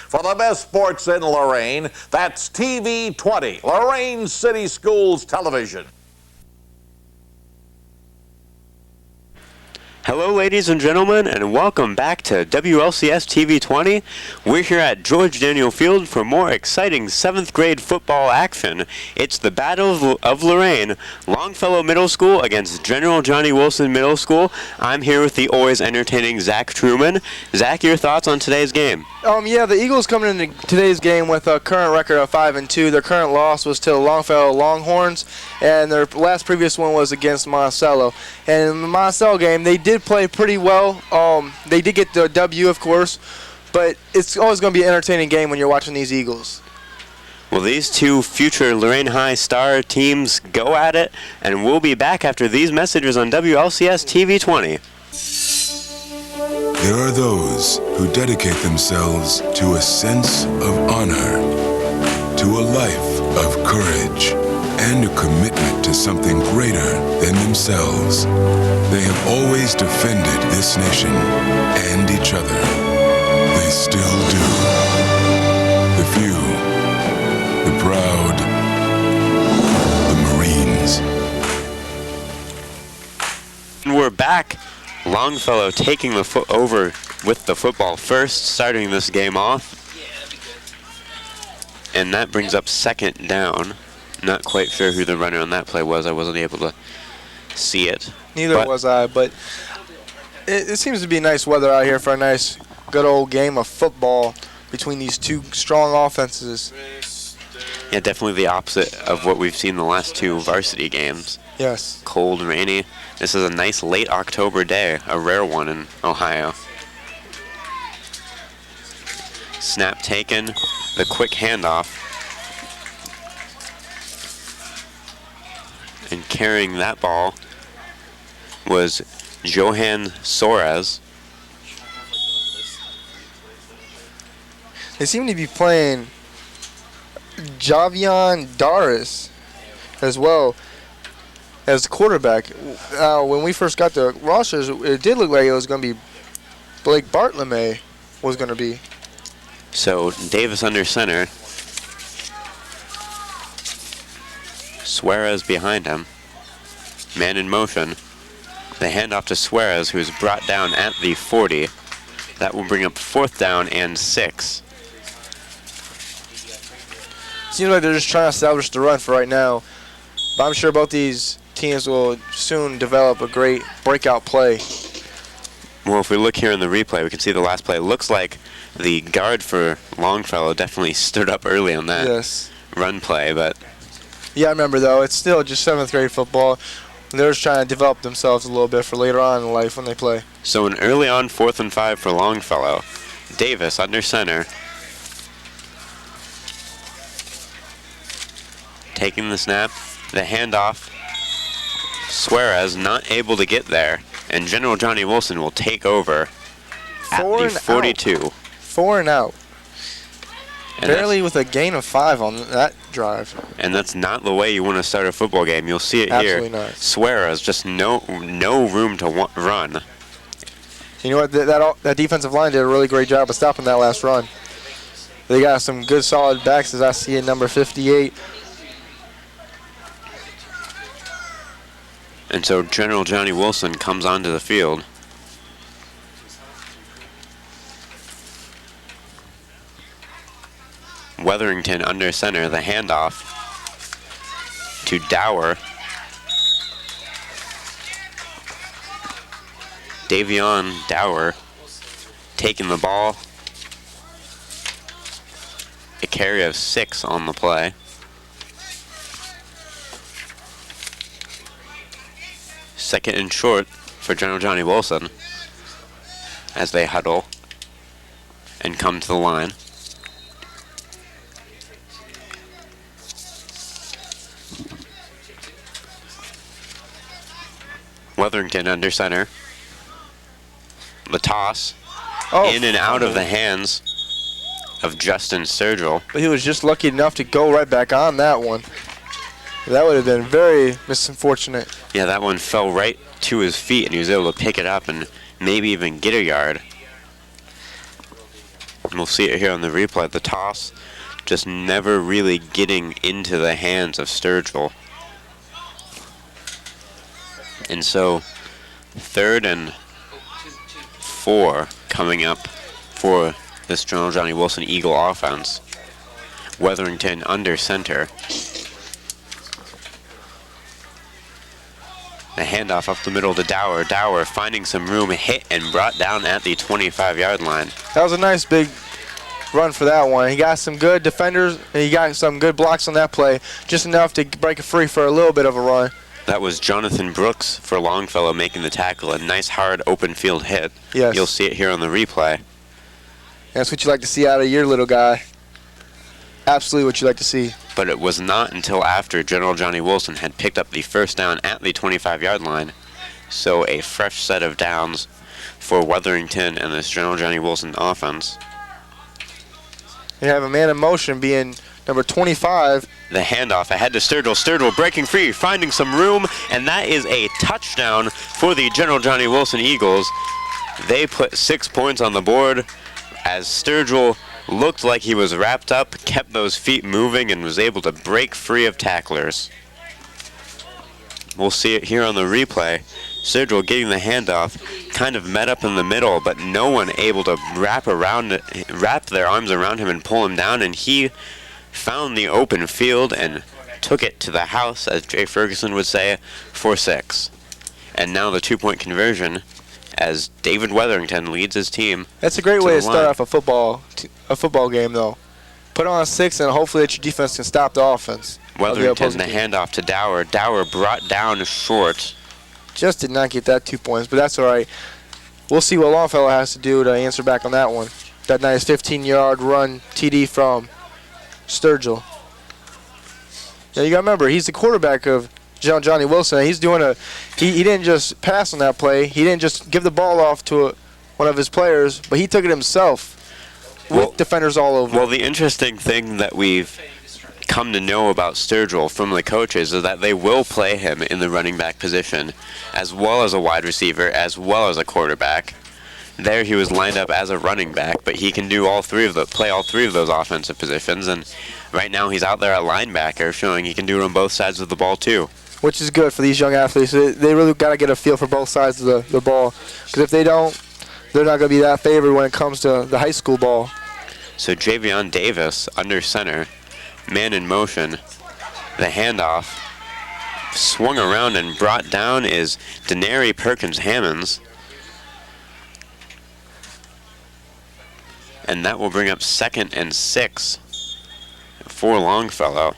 For the best sports in Lorain, that's TV 20, Lorain City Schools Television. Hello, ladies and gentlemen, and welcome back to WLCS TV 20. We're here at George Daniel Field for more exciting 7th grade football action. It's the Battle of Lorain, Longfellow Middle School against General Johnnie Wilson Middle School. I'm here with the always entertaining Zach Truman. Zach, your thoughts on today's game? Yeah, the Eagles coming into today's game with a current record of 5-2. Their current loss was to the Longfellow Longhorns, and their last previous one was against Monticello. And in the Monticello game, they did play pretty well. They did get the W, of course, but it's always going to be an entertaining game when you're watching these Eagles. Well, these two future Lorain High star teams go at it, and we'll be back after these messages on WLCS TV 20. There are those who dedicate themselves to a sense of honor, to a life of courage, and a commitment to something greater than themselves. They have always defended this nation and each other. They still do. The few, the proud, the Marines. And we're back. Longfellow taking the over with the football first, starting this game off. And that brings up second down. Not quite sure who the runner on that play was. I wasn't able to see it. Neither was I, but it seems to be nice weather out here for a nice, good old game of football between these two strong offenses. Yeah, definitely the opposite of what we've seen the last two varsity games. Yes. Cold, rainy. This is a nice late October day, a rare one in Ohio. Snap taken, the quick handoff. And carrying that ball was Johan Soares. They seem to be playing Javion Daris as well as the quarterback. When we first got the rosters, it did look like it was going to be Blake Bartlome was going to be. So Davis under center. Suarez behind him. Man in motion. The handoff to Suarez, who's brought down at the 40. That will bring up 4th down and 6. Seems like they're just trying to establish the run for right now. But I'm sure both these teams will soon develop a great breakout play. Well, if we look here in the replay, we can see the last play. It looks like the guard for Longfellow definitely stood up early on that run play, but... Yeah, I remember, though. It's still just 7th grade football. They're just trying to develop themselves a little bit for later on in life when they play. So an early on 4th and 5 for Longfellow. Davis under center. Taking the snap. The handoff. Suarez not able to get there. And General Johnnie Wilson will take over at the 42. 4 and out. And barely with a gain of 5 on that drive. And that's not the way you want to start a football game. You'll see it Absolutely here. Not. Suarez, just no room to run. You know what? That defensive line did a really great job of stopping that last run. They got some good solid backs, as I see in number 58. And so General Johnnie Wilson comes onto the field. Weatherington under center, the handoff to Dower. Davion Dower taking the ball. A carry of 6 on the play. Second and short for General Johnnie Wilson as they huddle and come to the line. Weatherington under center. The toss in and out of the hands of Justin Sturgill. But he was just lucky enough to go right back on that one. That would have been very misunfortunate. Yeah, that one fell right to his feet, and he was able to pick it up and maybe even get a yard. And we'll see it here on the replay. The toss just never really getting into the hands of Sturgill. And so 3rd and 4 coming up for this General Johnny Wilson Eagle offense. Weatherington under center. The handoff up the middle to Dower. Dower finding some room, hit and brought down at the 25-yard line. That was a nice big run for that one. He got some good defenders, and he got some good blocks on that play, just enough to break it free for a little bit of a run. That was Jonathan Brooks for Longfellow making the tackle. A nice, hard, open field hit. Yes. You'll see it here on the replay. That's what you like to see out of your little guy. Absolutely what you like to see. But it was not until after General Johnny Wilson had picked up the first down at the 25-yard line. So a fresh set of downs for Weatherington and this General Johnny Wilson offense. You have a man in motion being number 25. The handoff ahead to Sturgill. Sturgill breaking free, finding some room, and that is a touchdown for the General Johnny Wilson Eagles. They put 6 points on the board as Sturgill looked like he was wrapped up, kept those feet moving, and was able to break free of tacklers. We'll see it here on the replay. Sturgill getting the handoff, kind of met up in the middle, but no one able to wrap their arms around him and pull him down, and he found the open field and took it to the house, as Jay Ferguson would say, for 6. And now the 2-point conversion as David Weatherington leads his team. That's a great way to start off a football game, though. Put on 6, and hopefully that your defense can stop the offense. Weatherington, the handoff to Dower. Dower brought down short. Just did not get that 2 points, but that's all right. We'll see what Longfellow has to do to answer back on that one. That nice 15-yard run TD from Sturgill. Now you got to remember, he's the quarterback of Johnny Wilson. He's doing he didn't just pass on that play. He didn't just give the ball off to one of his players, but he took it himself with defenders all over. Well, the interesting thing that we've come to know about Sturgill from the coaches is that they will play him in the running back position as well as a wide receiver, as well as a quarterback. There he was lined up as a running back, but he can do play all three of those offensive positions, and right now he's out there at linebacker, showing he can do it on both sides of the ball too. Which is good for these young athletes. They really got to get a feel for both sides of the ball, because if they don't, they're not going to be that favored when it comes to the high school ball. So Javion Davis under center, man in motion, the handoff, swung around and brought down is Denary Perkins-Hammonds. And that will bring up 2nd and 6 for Longfellow.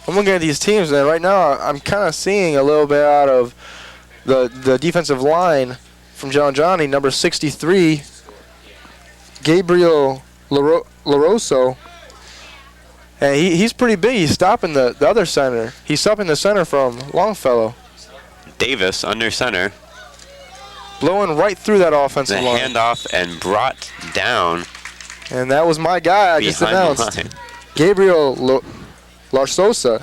I'm looking at these teams, and right now I'm kind of seeing a little bit out of the defensive line from Johnny, number 63, Gabriel LaRosso. And he's pretty big. He's stopping the other center. He's stopping the center from Longfellow. Davis under center. Blowing right through that offensive line. The handoff and brought down. And that was my guy I just announced. Gabriel Larsosa,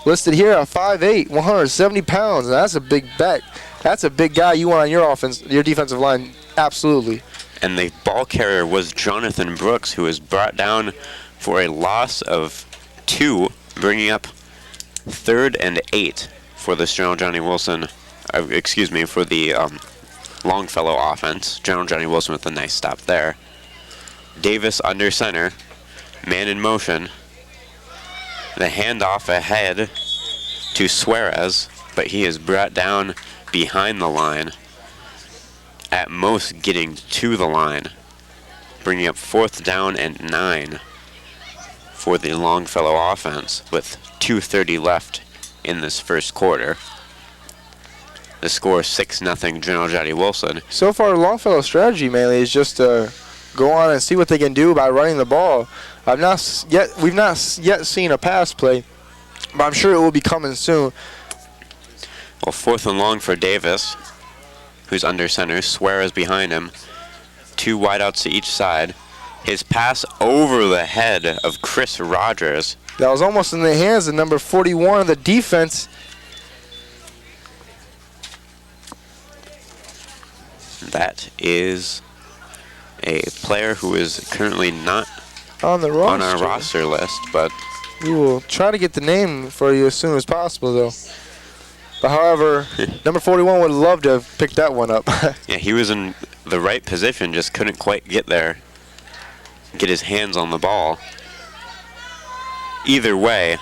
listed here at 5'8", 170 pounds. And that's a big back. That's a big guy you want on your defensive line. Absolutely. And the ball carrier was Jonathan Brooks, who was brought down for a loss of 2, bringing up 3rd and 8 for the General Johnny Wilson. For the Longfellow offense. General Johnny Wilson with a nice stop there. Davis under center, man in motion. The handoff ahead to Suarez, but he is brought down behind the line. At most getting to the line, bringing up 4th down and 9 for the Longfellow offense with 2:30 left in this first quarter. The score 6-0 General Johnny Wilson. So far, Longfellow's strategy mainly is just to go on and see what they can do by running the ball. We've not yet seen a pass play, but I'm sure it will be coming soon. Well, 4th and long for Davis, who's under center. Suarez behind him. 2 wideouts to each side. His pass over the head of Chris Rogers. That was almost in the hands of number 41 of the defense. That is a player who is currently not On the roster. on our roster list, but We will try to get the name for you as soon as possible, though. But however, number 41 would love to have picked that one up. yeah, he was in the right position, just couldn't quite get there, get his hands on the ball. Either way,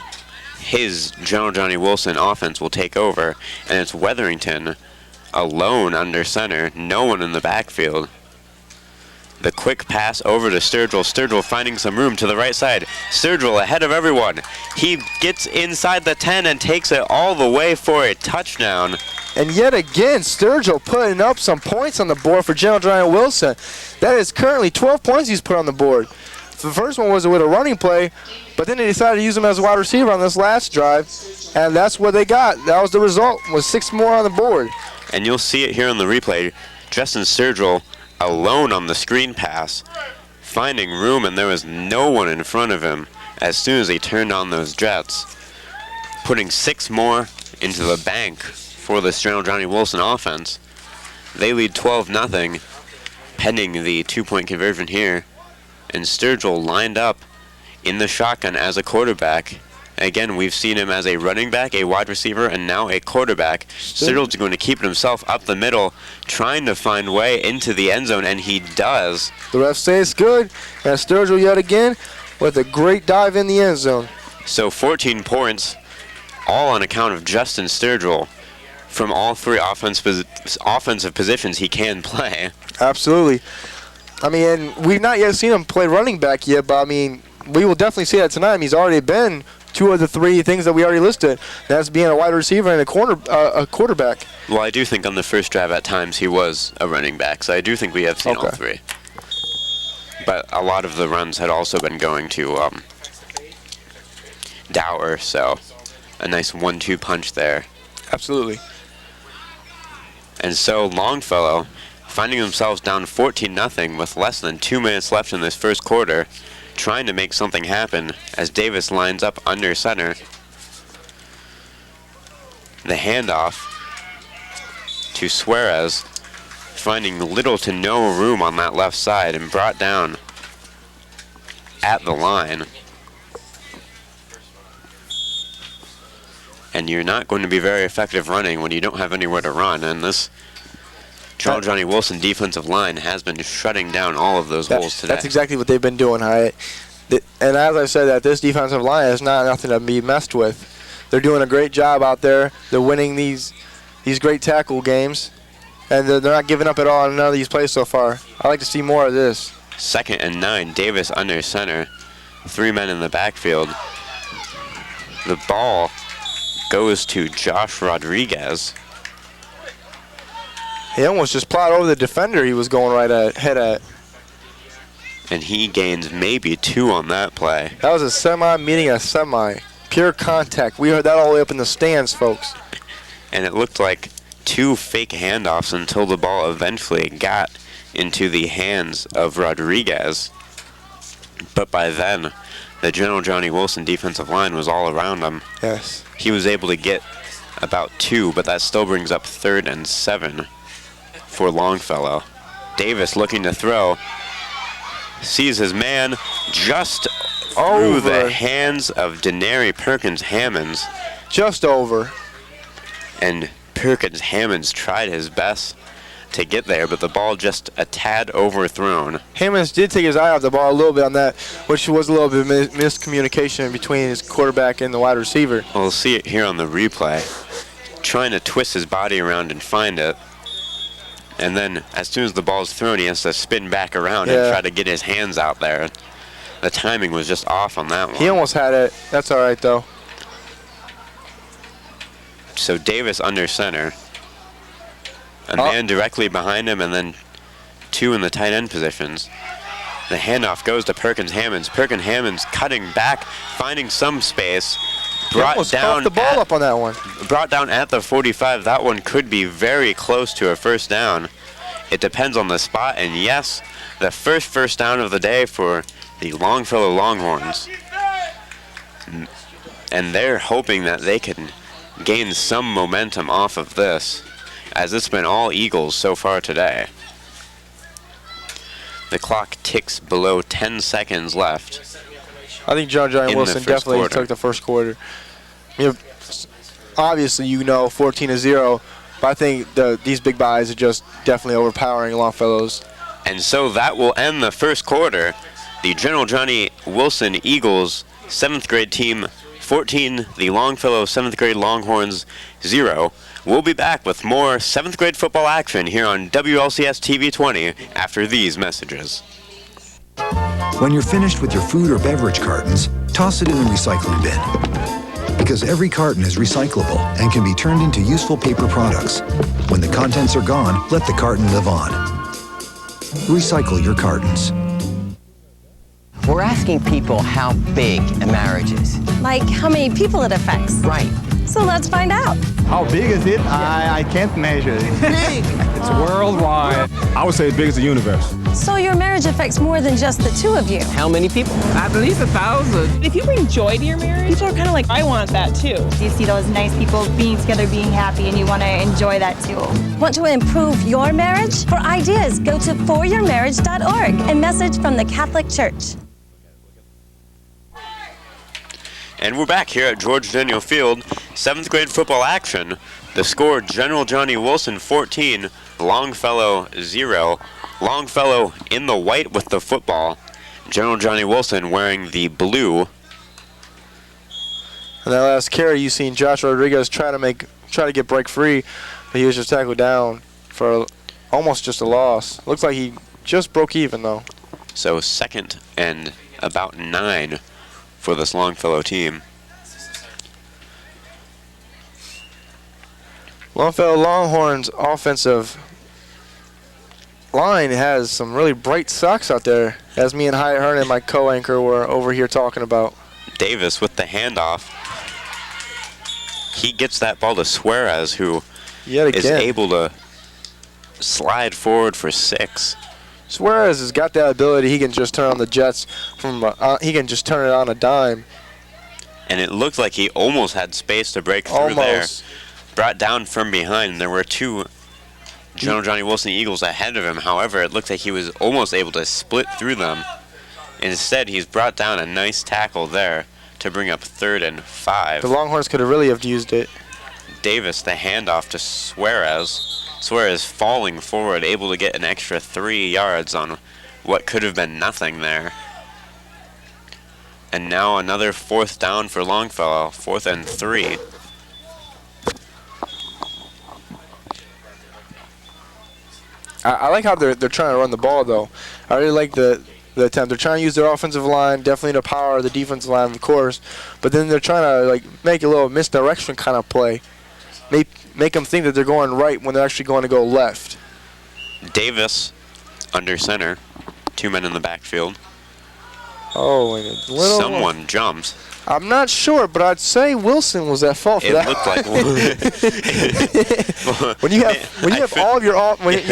his General Johnny Wilson offense will take over, and it's Weatherington alone under center, no one in the backfield. The quick pass over to Sturgill. Sturgill finding some room to the right side. Sturgill ahead of everyone. He gets inside the 10 and takes it all the way for a touchdown. And yet again, Sturgill putting up some points on the board for General Johnny Wilson. That is currently 12 points he's put on the board. The first one was with a running play, but then they decided to use him as a wide receiver on this last drive, and that's what they got. That was the result, was 6 more on the board. And you'll see it here on the replay. Justin Sturgill alone on the screen pass, finding room, and there was no one in front of him as soon as he turned on those jets, putting 6 more into the bank for the General Johnny Wilson offense. They lead 12-0, pending the 2-point conversion here, and Sturgill lined up in the shotgun as a quarterback. Again, we've seen him as a running back, a wide receiver, and now a quarterback. Sturgill's going to keep himself up the middle, trying to find way into the end zone, and he does. The refs say it's good, and Sturgill yet again with a great dive in the end zone. So 14 points, all on account of Justin Sturgill from all 3 offensive positions he can play. Absolutely. I mean, and we've not yet seen him play running back yet, but I mean, we will definitely see that tonight. He's already been 2 of the 3 things that we already listed. That's being a wide receiver and a quarterback. Well, I do think on the first drive at times he was a running back, so I do think we have seen all 3. But a lot of the runs had also been going to Dower, so a nice 1-2 punch there. Absolutely. And so Longfellow, finding themselves down 14-0 with less than 2 minutes left in this first quarter, trying to make something happen as Davis lines up under center. The handoff to Suarez, finding little to no room on that left side and brought down at the line. And you're not going to be very effective running when you don't have anywhere to run, and this General Johnny Wilson defensive line has been shutting down all of those holes today. That's exactly what they've been doing, Hyatt. And as I said, that this defensive line is not nothing to be messed with. They're doing a great job out there. They're winning these great tackle games, and they're not giving up at all in none of these plays so far. I like to see more of this. 2nd and 9, Davis under center, 3 men in the backfield. The ball goes to Josh Rodriguez. He almost just plowed over the defender he was going right ahead at. And he gains maybe 2 on that play. That was a semi meeting a semi. Pure contact. We heard that all the way up in the stands, folks. And it looked like 2 fake handoffs until the ball eventually got into the hands of Rodriguez. But by then, the General Johnny Wilson defensive line was all around him. Yes. He was able to get about 2, but that still brings up 3rd and 7 for Longfellow. Davis looking to throw. Sees his man just through the hands of Denary Perkins-Hammonds. Just over. And Perkins-Hammonds tried his best to get there, but the ball just a tad overthrown. Hammonds did take his eye off the ball a little bit on that, which was a little bit of miscommunication between his quarterback and the wide receiver. Well, we'll see it here on the replay. Trying to twist his body around and find it. And then as soon as the ball's thrown, he has to spin back around and try to get his hands out there. The timing was just off on that one. He almost had it. That's all right, though. So Davis under center. A man directly behind him, and then 2 in the tight end positions. The handoff goes to Perkins-Hammonds. Perkins-Hammonds cutting back, finding some space. Brought down the ball up on that one. Brought down at the 45. That one could be very close to a first down. It depends on the spot, and yes, the first down of the day for the Longfellow Longhorns. And they're hoping that they can gain some momentum off of this, as it's been all Eagles so far today. The clock ticks below 10 seconds left. I think Johnnie Wilson definitely took the first quarter. Obviously, 14-0, but I think these big buys are just definitely overpowering Longfellow's. And so that will end the first quarter. The General Johnnie Wilson Eagles 7th grade team 14, the Longfellow 7th grade Longhorns 0. We'll be back with more 7th grade football action here on WLCS TV 20 after these messages. When you're finished with your food or beverage cartons, toss it in the recycling bin. Because every carton is recyclable and can be turned into useful paper products. When the contents are gone, let the carton live on. Recycle your cartons. We're asking people how big a marriage is. Like how many people it affects. Right. So let's find out. How big is it? I can't measure it. Big! It's worldwide. I would say as big as the universe. So your marriage affects more than just the two of you. How many people? At least 1,000. If you bring joy to your marriage, people are kind of like, I want that too. You see those nice people being together, being happy, and you want to enjoy that too. Want to improve your marriage? For ideas, go to foryourmarriage.org. A message from the Catholic Church. And we're back here at George Daniel Field, 7th grade football action. The score, General Johnnie Wilson 14, Longfellow 0. Longfellow in the white with the football. General Johnnie Wilson wearing the blue. And that last carry, you seen Josh Rodriguez try to get break free, but he was just tackled down for almost just a loss. Looks like he just broke even though. So 2nd and about 9 for this Longfellow team. Longfellow Longhorns offensive line has some really bright socks out there, as me and Hyatt Hearn and my co-anchor were over here talking about. Davis with the handoff. He gets that ball to Suarez, who is able to slide forward for 6. Suarez has got that ability. He can just turn on the Jets from. He can just turn it on a dime. And it looked like he almost had space to break through there. Brought down from behind. There were 2 General Johnnie Wilson Eagles ahead of him. However, it looked like he was almost able to split through them. Instead, he's brought down a nice tackle there to bring up 3rd and 5. The Longhorns could have really have used it. Davis, the handoff to Suarez. Suarez falling forward, able to get an extra 3 yards on what could have been nothing there. And now another 4th down for Longfellow, 4th and 3. I like how they're trying to run the ball though. I really like the attempt. They're trying to use their offensive line, definitely to power the defensive line, of course. But then they're trying to make a little misdirection kind of play. Make them think that they're going right when they're actually going to go left. Davis under center, 2 men in the backfield. Oh, and a little someone jumps. I'm not sure, but I'd say Wilson was at fault for that. It looked like when you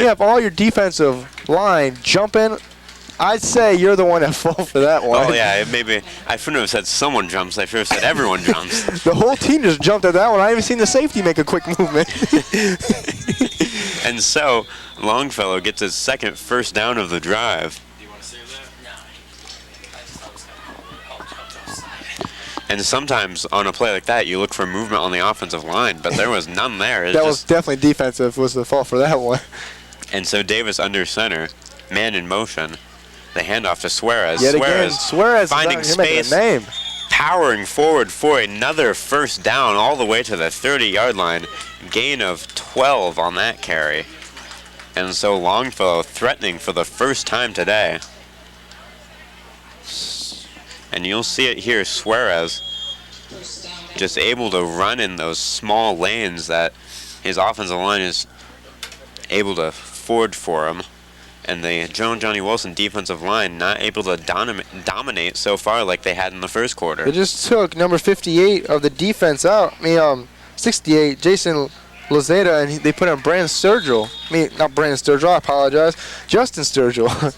have all your defensive line jumping, I'd say you're the one at fault for that one. Oh yeah, maybe I shouldn't have said someone jumps. I should have said everyone jumps. The whole team just jumped at that one. I haven't seen the safety make a quick movement. And so Longfellow gets his 2nd first down of the drive. And sometimes on a play like that, you look for movement on the offensive line, but there was none there. That was definitely defensive was the fault for that one. And so Davis under center, man in motion. The handoff to Suarez. Yet again, Suarez finding space, powering forward for another 1st down all the way to the 30-yard line. Gain of 12 on that carry. And so Longfellow threatening for the first time today. And you'll see it here, Suarez just able to run in those small lanes that his offensive line is able to ford for him. And the General Johnnie Wilson defensive line not able to dominate so far like they had in the first quarter. They just took number 58 of the defense out. 68, Jason Lozada, and they put in Brandon Sturgill. Not Brandon Sturgill, I apologize. Justin Sturgill.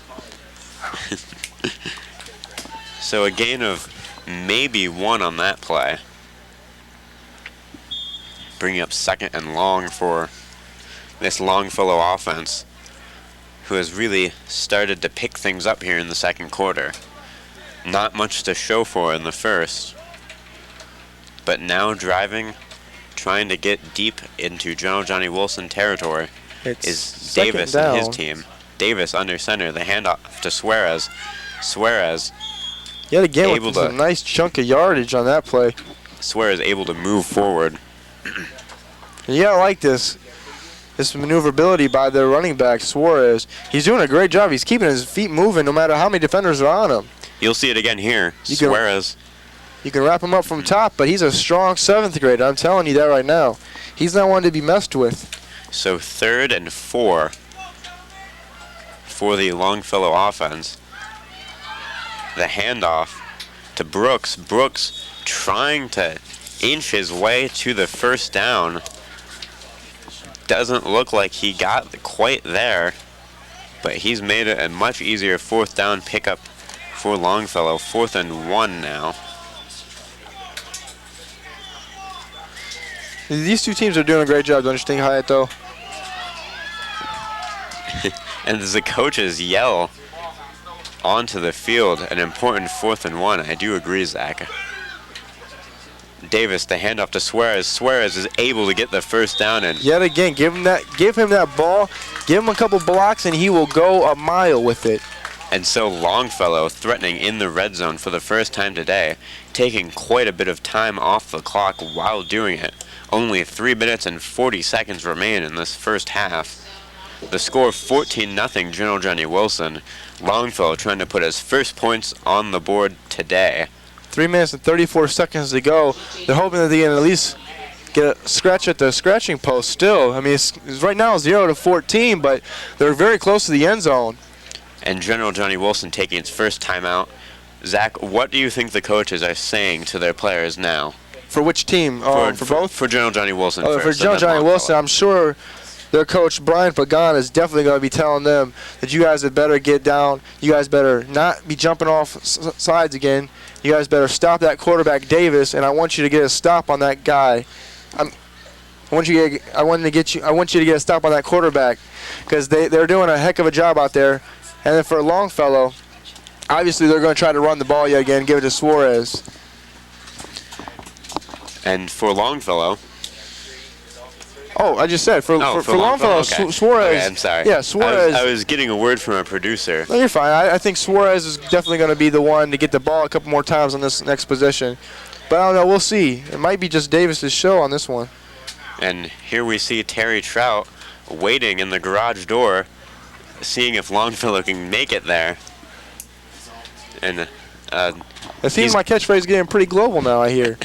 So a gain of maybe 1 on that play. Bringing up 2nd and long for this Longfellow offense. who has really started to pick things up here in the second quarter. Not much to show for in the first, but now driving, trying to get deep into General Johnny Wilson territory is Davis and his team. Davis under center, the handoff to Suarez. Suarez yet again with a nice chunk of yardage on that play. Suarez able to move forward. You gotta like this maneuverability by their running back, Suarez. He's doing a great job. He's keeping his feet moving no matter how many defenders are on him. You'll see it again here. Suarez. You can wrap him up from top, but he's a strong 7th grader. I'm telling you that right now. He's not one to be messed with. So 3rd and 4 for the Longfellow offense. The handoff to Brooks. Brooks trying to inch his way to the first down. Doesn't look like he got quite there, but he's made it a much easier 4th down pickup for Longfellow. 4th and 1 now. These two teams are doing a great job, don't you think, Hyatt, though? And as the coaches yell onto the field, an important 4th and 1. I do agree, Zach. Davis, the handoff to Suarez. Suarez is able to get the first down, and yet again, give him that ball, give him a couple blocks, and he will go a mile with it. And so Longfellow threatening in the red zone for the first time today, taking quite a bit of time off the clock while doing it. Only 3 minutes and 40 seconds remain in this first half. The score 14-0 General Johnny Wilson. Longfellow trying to put his first points on the board today. 3 minutes and 34 seconds to go. They're hoping that they can at least get a scratch at the scratching post still. I mean, it's right now 0-14, but they're very close to the end zone. And General Johnny Wilson taking its first timeout. Zach, what do you think the coaches are saying to their players now? For which team? For both? For General Johnny Wilson first. For General Johnny Wilson, I'm sure their coach, Brian Pagan, is definitely going to be telling them that you guys had better get down. You guys better not be jumping off sides again. You guys better stop that quarterback, Davis, and I want you to get a stop on that guy. I want you to get a stop on that quarterback because they're doing a heck of a job out there. And then for Longfellow, obviously they're going to try to run the ball yet again, give it to Suarez. And for Longfellow. Oh, I just said for Longfellow, okay. Suarez. Okay, I'm sorry. Yeah, Suarez. I was getting a word from a producer. No, you're fine. I think Suarez is definitely going to be the one to get the ball a couple more times on this next possession. But I don't know. We'll see. It might be just Davis's show on this one. And here we see Terry Trout waiting in the garage door, seeing if Longfellow can make it there. And it seems my catchphrase is getting pretty global now, I hear.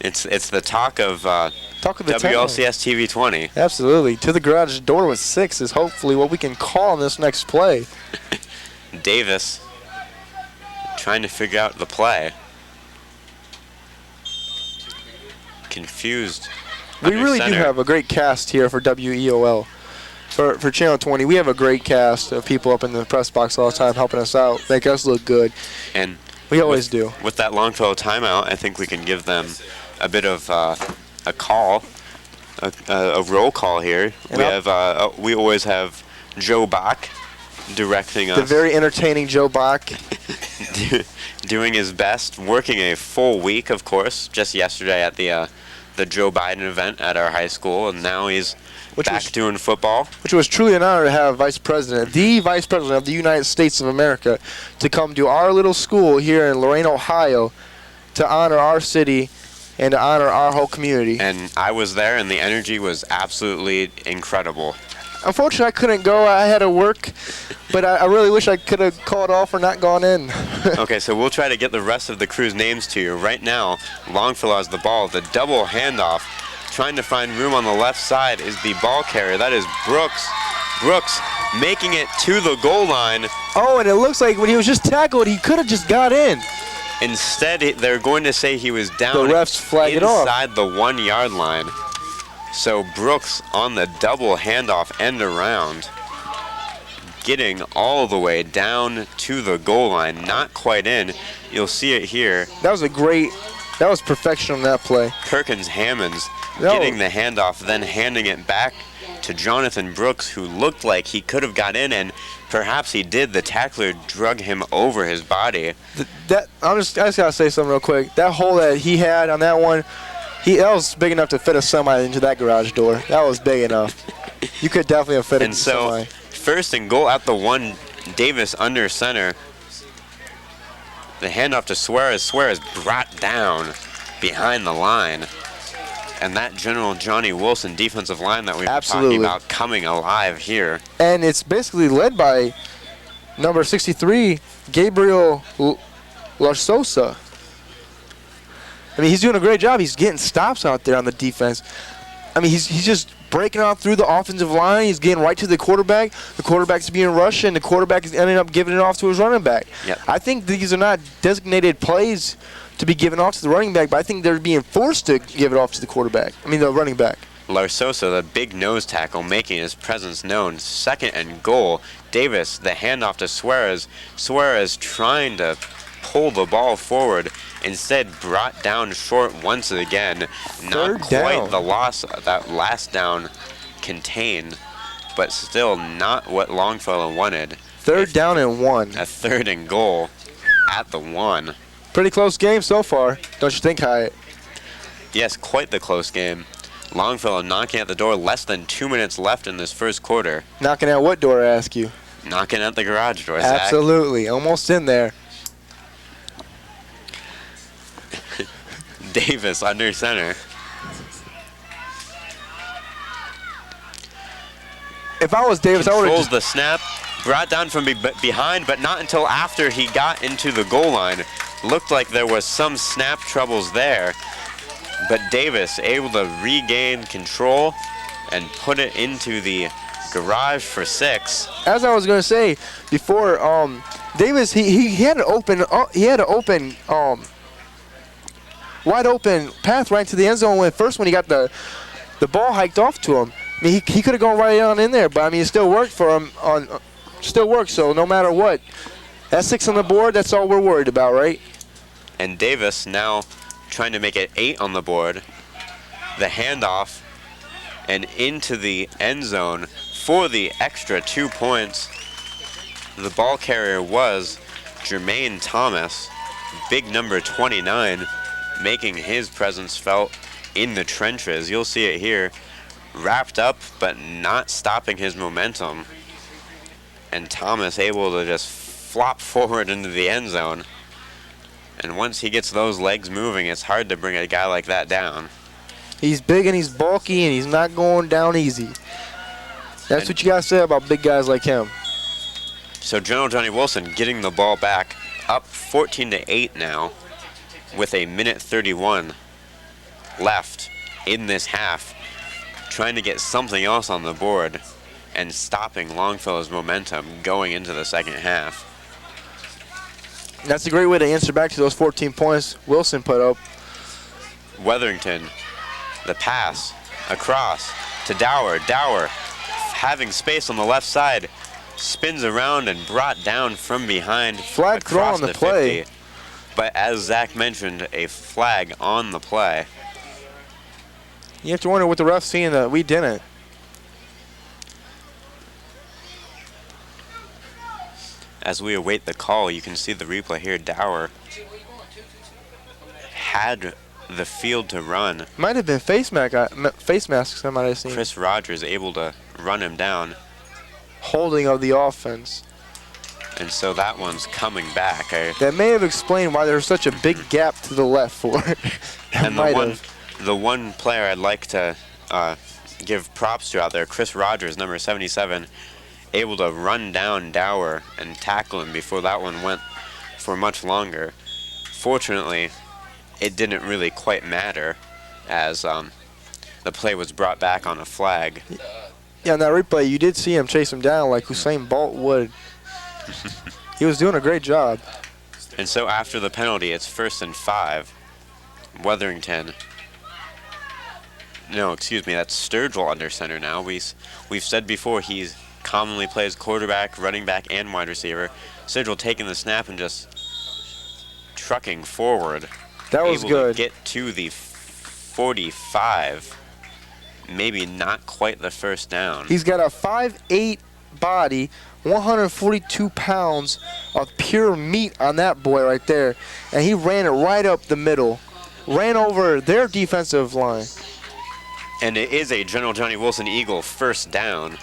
It's the talk of the WLCS TV 20. Absolutely. To the garage door with 6 is hopefully what we can call on this next play. Davis trying to figure out the play. Confused. We really do have a great cast here for WEOL. For Channel 20, we have a great cast of people up in the press box all the time helping us out, make us look good. And we always do. With that Longfellow timeout, I think we can give them a bit of a call, a roll call here. And we always have Joe Bach directing us. The very entertaining Joe Bach. Doing his best, working a full week, of course, just yesterday at the Joe Biden event at our high school, and now he's back doing football. Which was truly an honor to have the Vice President of the United States of America, to come to our little school here in Lorain, Ohio, to honor our city and to honor our whole community. And I was there, and the energy was absolutely incredible. Unfortunately, I couldn't go. I had to work, but I really wish I could have called off or not gone in. Okay, so we'll try to get the rest of the crew's names to you. Right now, Longfellow has the ball, the double handoff. Trying to find room on the left side is the ball carrier. That is Brooks. Brooks making it to the goal line. Oh, and it looks like when he was just tackled, he could have just got in. Instead, they're going to say he was down the refs flag it off. Inside the 1 yard line. So Brooks on the double handoff end around, getting all the way down to the goal line, not quite in. You'll see it here. That was perfection on that play. Perkins Hammonds getting the handoff, then handing it back to Jonathan Brooks, who looked like he could have got in, and perhaps he did. The tackler drug him over his body. I just gotta say something real quick. That hole that he had on that one, that was big enough to fit a semi into that garage door. That was big enough. You could definitely have fit a semi. And so, first and goal at the 1, Davis under center. The handoff to Suarez. Suarez brought down behind the line. And that General Johnnie Wilson defensive line that we've been talking about coming alive here. And it's basically led by number 63, Gabriel La Sosa. I mean, he's doing a great job. He's getting stops out there on the defense. I mean, he's just breaking out through the offensive line. He's getting right to the quarterback. The quarterback's being rushed, and the quarterback is ending up giving it off to his running back. Yep. I think these are not designated plays to be given off to the running back, but I think they're being forced to give it off to the quarterback. I mean, the running back. Larsosa, the big nose tackle, making his presence known. Second and goal. Davis, the handoff to Suarez. Suarez trying to pull the ball forward. Instead, brought down short once again. Not quite the loss that last down contained, but still not what Longfellow wanted. Third down and 1. A third and goal at the 1. Pretty close game so far, don't you think, Hyatt? Yes, quite the close game. Longfellow knocking at the door, less than 2 minutes left in this first quarter. Knocking at what door, I ask you? Knocking at the garage door, Zach. Absolutely, almost in there. Davis under center. If I was Davis, I would have controls the snap, brought down from behind, but not until after he got into the goal line. Looked like there was some snap troubles there, but Davis able to regain control and put it into the garage for 6. As I was going to say before, Davis he had an open wide open path right to the end zone when he got the ball hiked off to him. I mean, he could have gone right on in there, but I mean, it still worked for him. Still worked. So no matter what, that's 6 on the board. That's all we're worried about, right? And Davis now trying to make it 8 on the board. The handoff and into the end zone for the extra 2 points. The ball carrier was Jermaine Thomas, big number 29, making his presence felt in the trenches. You'll see it here, wrapped up but not stopping his momentum. And Thomas able to just flop forward into the end zone. And once he gets those legs moving, it's hard to bring a guy like that down. He's big and he's bulky and he's not going down easy. That's what you got to say about big guys like him. So General Johnnie Wilson getting the ball back, up 14-8 now, with a minute 31 left in this half, trying to get something else on the board and stopping Longfellow's momentum going into the second half. That's a great way to answer back to those 14 points Wilson put up. Weatherington, the pass across to Dower. Dower having space on the left side, spins around and brought down from behind. Flag throw on the play. 50. But as Zach mentioned, a flag on the play. You have to wonder what the ref's seeing that we didn't. As we await the call, you can see the replay here. Dower had the field to run. Might have been face masks I might have seen. Chris Rogers able to run him down. Holding of the offense. And so that one's coming back. That may have explained why there's such a big gap to the left for it. And the one player I'd like to give props to out there, Chris Rogers, number 77, able to run down Dower and tackle him before that one went for much longer. Fortunately, it didn't really quite matter as the play was brought back on a flag. Yeah, in that replay, you did see him chase him down like Usain Bolt would. He was doing a great job. And so after the penalty, it's 1st and 5. Weatherington. No, excuse me, that's Sturgill under center now. We've said before he's commonly plays quarterback, running back, and wide receiver. Sturgill taking the snap and just trucking forward. That was able good. To get to the 45. maybe not quite the first down. He's got a 5'8" body, 142 pounds of pure meat on that boy right there. And he ran it right up the middle, ran over their defensive line. And it is a General Johnny Wilson Eagle first down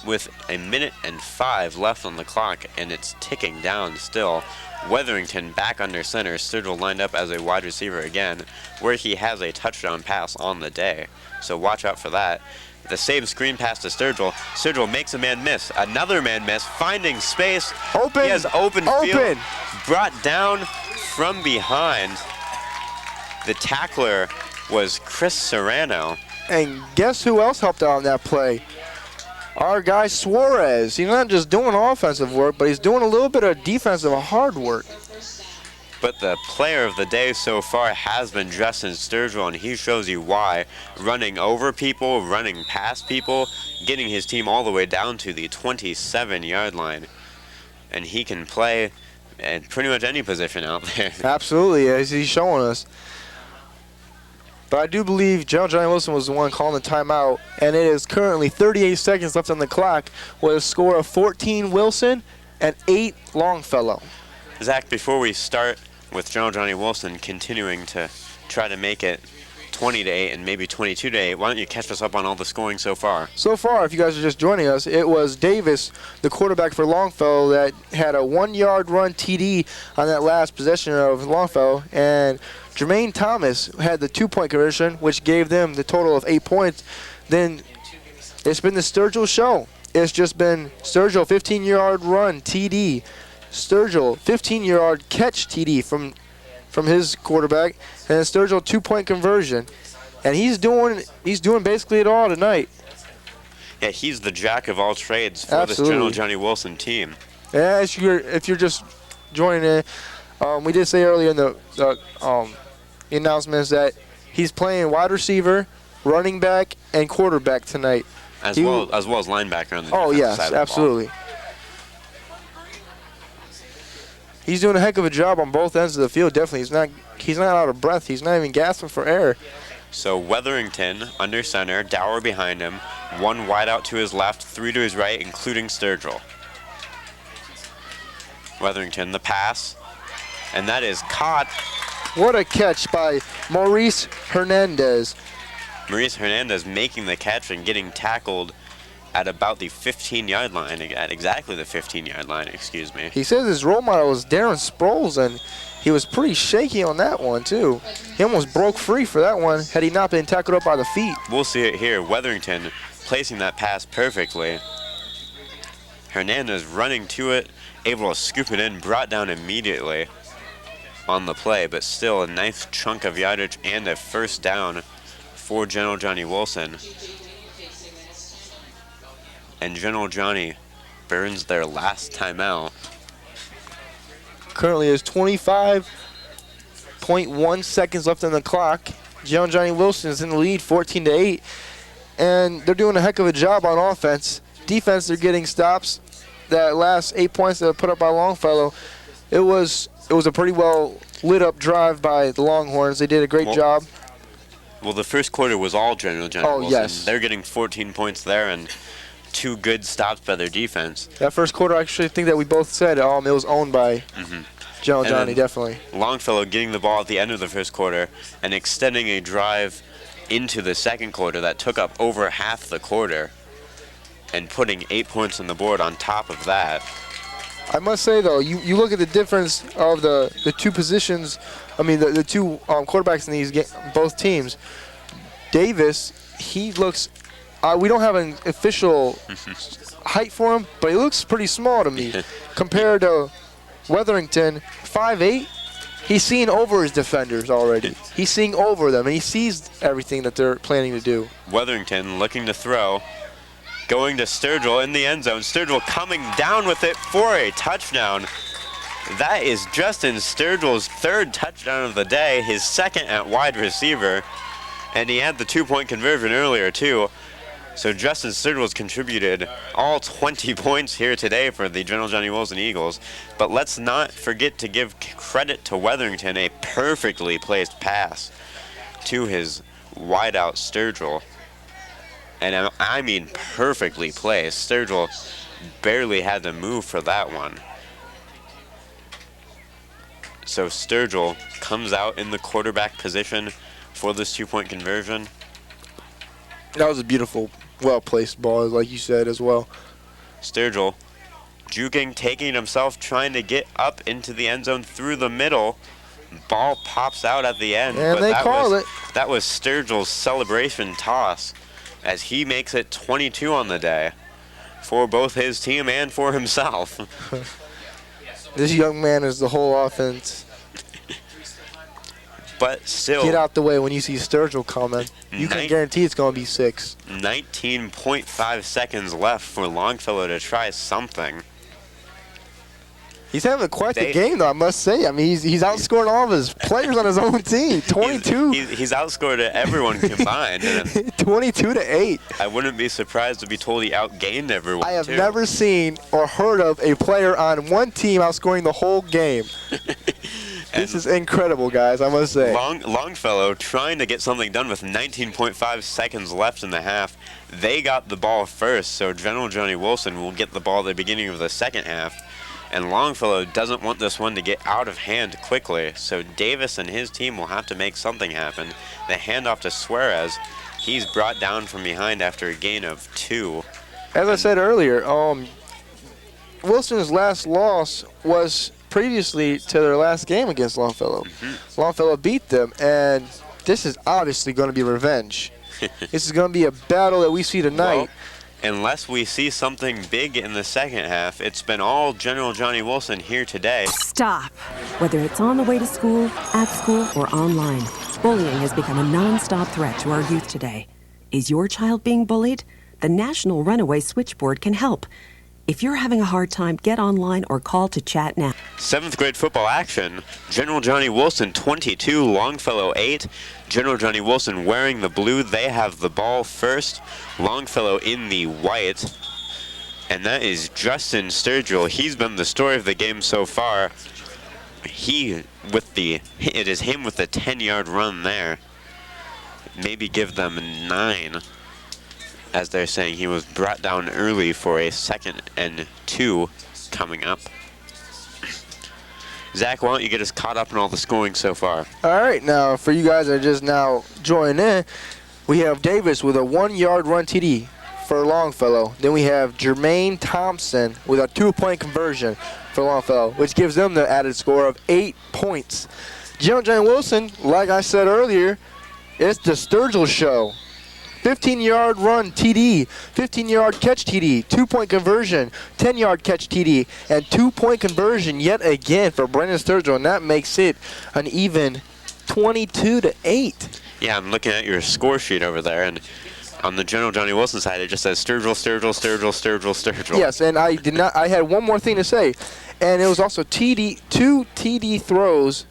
with 1:05 left on the clock, and it's ticking down still. Weatherington back under center. Sturgill lined up as a wide receiver again, where he has a touchdown pass on the day. So watch out for that. The same screen pass to Sturgill. Sturgill makes a man miss. Another man miss, finding space. Open. He has open field. Brought down from behind. The tackler was Chris Serrano. And guess who else helped out on that play? Our guy Suarez. He's not just doing offensive work, but he's doing a little bit of defensive hard work. But the player of the day so far has been Justin Sturgill, and he shows you why. Running over people, running past people, getting his team all the way down to the 27-yard line. And he can play at pretty much any position out there. Absolutely, as he's showing us. But I do believe General Johnny Wilson was the one calling the timeout, and it is currently 38 seconds left on the clock with a score of 14 Wilson and 8 Longfellow. Zach, before we start with General Johnny Wilson continuing to try to make it 20-8 and maybe 22-8, why don't you catch us up on all the scoring so far? So far, if you guys are just joining us, it was Davis, the quarterback for Longfellow, that had a 1-yard run TD on that last possession of Longfellow, and Jermaine Thomas had the 2-point conversion, which gave them the total of 8 points. Then it's been the Sturgill show. It's just been Sturgill 15-yard run TD, Sturgill 15-yard catch TD from his quarterback, and Sturgill 2-point conversion. And he's doing basically it all tonight. Yeah, he's the jack of all trades for this General Johnny Wilson team. Yeah, if you're just joining in, we did say earlier in the announcements that he's playing wide receiver, running back, and quarterback tonight. As well as linebacker on the Oh, defensive yes, side of the absolutely. ball. He's doing a heck of a job on both ends of the field, definitely. He's not out of breath. He's not even gasping for air. So Weatherington under center, Dower behind him, 1 wide out to his left, 3 to his right, including Sturgill. Weatherington, the pass, and that is caught. What a catch by Maurice Hernandez. Maurice Hernandez making the catch and getting tackled at about the 15-yard line, at exactly the 15-yard line, excuse me. He says his role model was Darren Sproles, and he was pretty shaky on that one, too. He almost broke free for that one had he not been tackled up by the feet. We'll see it here. Weatherington placing that pass perfectly. Hernandez running to it, able to scoop it in, brought down immediately on the play, but still a nice chunk of yardage and a first down for General Johnny Wilson. And General Johnny burns their last timeout. Currently is 25.1 seconds left on the clock. General Johnny Wilson is in the lead, 14-8, and they're doing a heck of a job on offense. Defense, they're getting stops. That last 8 points that were put up by Longfellow, it was a pretty well lit up drive by the Longhorns. They did a great job. Well, the first quarter was all General Johnny Wilson. Yes. They're getting 14 points there and 2 good stops by their defense. That first quarter, I actually think that we both said it was owned by General And Johnny, definitely. Longfellow getting the ball at the end of the first quarter and extending a drive into the second quarter that took up over half the quarter and putting 8 points on the board on top of that. I must say, though, you look at the difference of the two positions, the two quarterbacks in these both teams. Davis, he looks, we don't have an official height for him, but he looks pretty small to me compared to Weatherington, 5'8". He's seeing over his defenders already. He's seeing over them, and he sees everything that they're planning to do. Weatherington looking to throw. Going to Sturgill in the end zone. Sturgill coming down with it for a touchdown. That is Justin Sturgill's 3rd touchdown of the day, his 2nd at wide receiver. And he had the 2-point conversion earlier, too. So Justin Sturgill's contributed all 20 points here today for the General Johnny Wilson Eagles. But let's not forget to give credit to Weatherington, a perfectly placed pass to his wide out Sturgill. And I mean perfectly placed. Sturgill barely had to move for that one. So Sturgill comes out in the quarterback position for this 2-point conversion. That was a beautiful, well-placed ball, like you said as well. Sturgill juking, taking himself, trying to get up into the end zone through the middle. Ball pops out at the end. And they call it. That was Sturgill's celebration toss as he makes it 22 on the day for both his team and for himself. This young man is the whole offense. But still, get out the way when you see Sturgill coming. You can guarantee it's going to be 6. 19.5 seconds left for Longfellow to try something. He's having quite the game, though, I must say. I mean, he's outscoring all of his players on his own team. 22. He's outscored everyone combined. 22-8. I wouldn't be surprised to be told he outgained everyone. I have never seen or heard of a player on one team outscoring the whole game. This is incredible, guys, I must say. Longfellow trying to get something done with 19.5 seconds left in the half. They got the ball first, so General Johnny Wilson will get the ball at the beginning of the second half. And Longfellow doesn't want this one to get out of hand quickly, so Davis and his team will have to make something happen. The handoff to Suarez. He's brought down from behind after a gain of 2. As I said earlier, Wilson's last loss was previously to their last game against Longfellow. Longfellow beat them, and this is obviously going to be revenge. This is going to be a battle that we see tonight. Well, unless we see something big in the second half, it's been all General Johnny Wilson here today. Stop. Whether it's on the way to school, at school, or online, bullying has become a non-stop threat to our youth today. Is your child being bullied? The National Runaway Switchboard can help. If you're having a hard time, get online or call to chat now. 7th grade football action. General Johnny Wilson 22, Longfellow 8. General Johnny Wilson wearing the blue. They have the ball first. Longfellow in the white. And that is Justin Sturgill. He's been the story of the game so far. It is him with the 10-yard run there. Maybe give them 9. As they're saying, he was brought down early for a 2nd and 2 coming up. Zach, why don't you get us caught up in all the scoring so far? All right, now for you guys that are just now joining in, we have Davis with a 1-yard run TD for Longfellow. Then we have Jermaine Thompson with a 2-point conversion for Longfellow, which gives them the added score of 8 points. General Johnny Wilson, like I said earlier, it's the Sturgill show. 15-yard run TD, 15-yard catch TD, 2-point conversion, 10-yard catch TD, and 2-point conversion yet again for Brendan Sturgill, and that makes it an even 22-8. Yeah, I'm looking at your score sheet over there, and on the General Johnny Wilson side, it just says Sturgill, Sturgill, Sturgill, Sturgill, Sturgill. Yes, and I had one more thing to say, and it was also two TD throws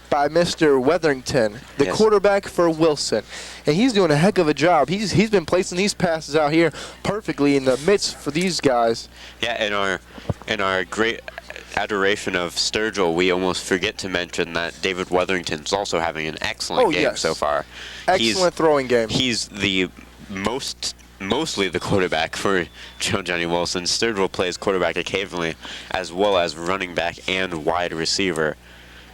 by Mr. Weatherington, the quarterback for Wilson. And he's doing a heck of a job. He's been placing these passes out here perfectly in the midst for these guys. Yeah, in our great adoration of Sturgill, we almost forget to mention that David Weatherington's also having an excellent game so far. Excellent throwing game. He's the mostly the quarterback for Johnny Wilson. Sturgill plays quarterback occasionally, as well as running back and wide receiver.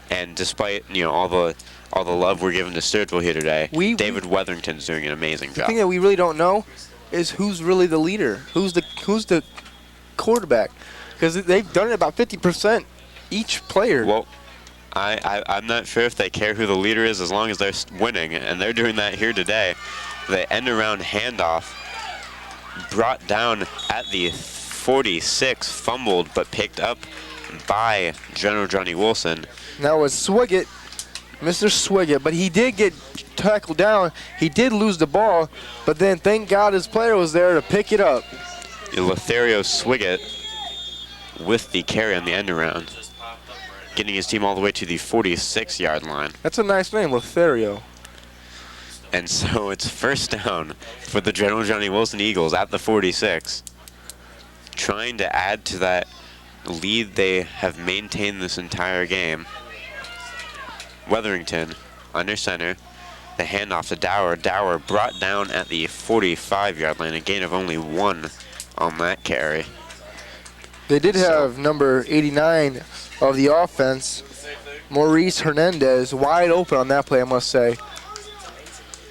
And despite all the love we're giving to Sturgill here today, David Weatherington's doing an amazing job. The thing that we really don't know is who's really the leader, who's the quarterback, because they've done it about 50% each player. Well, I'm not sure if they care who the leader is as long as they're winning, and they're doing that here today. The end-around handoff brought down at the 46, fumbled but picked up by General Johnny Wilson. That was Swiggett, Mr. Swiggett, but he did get tackled down. He did lose the ball, but then thank God his player was there to pick it up. Lothario Swiggett with the carry on the end around, getting his team all the way to the 46-yard line. That's a nice name, Lothario. And so it's first down for the General Johnny Wilson Eagles at the 46, trying to add to that lead they have maintained this entire game. Weatherington under center, The handoff to Dower. Dower brought down at the 45-yard line, a gain of only 1 on that carry. They did have number 89 of the offense, Maurice Hernandez, wide open on that play, I must say.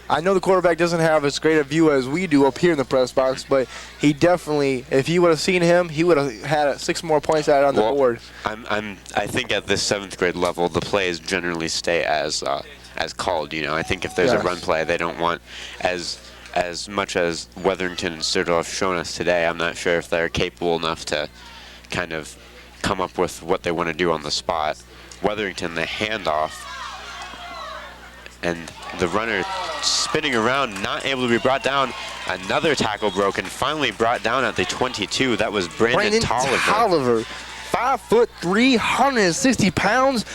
I know the quarterback doesn't have as great a view as we do up here in the press box, but he definitely, if you would have seen him, he would have had 6 more points out on the board. I think at this 7th grade level, the plays generally stay as called. You know, I think if there's a run play, they don't want as much as Weatherington and Sturgill have shown us today. I'm not sure if they're capable enough to kind of come up with what they want to do on the spot. Weatherington, the handoff, and the runner spinning around, not able to be brought down. Another tackle broken, finally brought down at the 22. That was Brandon Tolliver. 5'3", 160 pounds,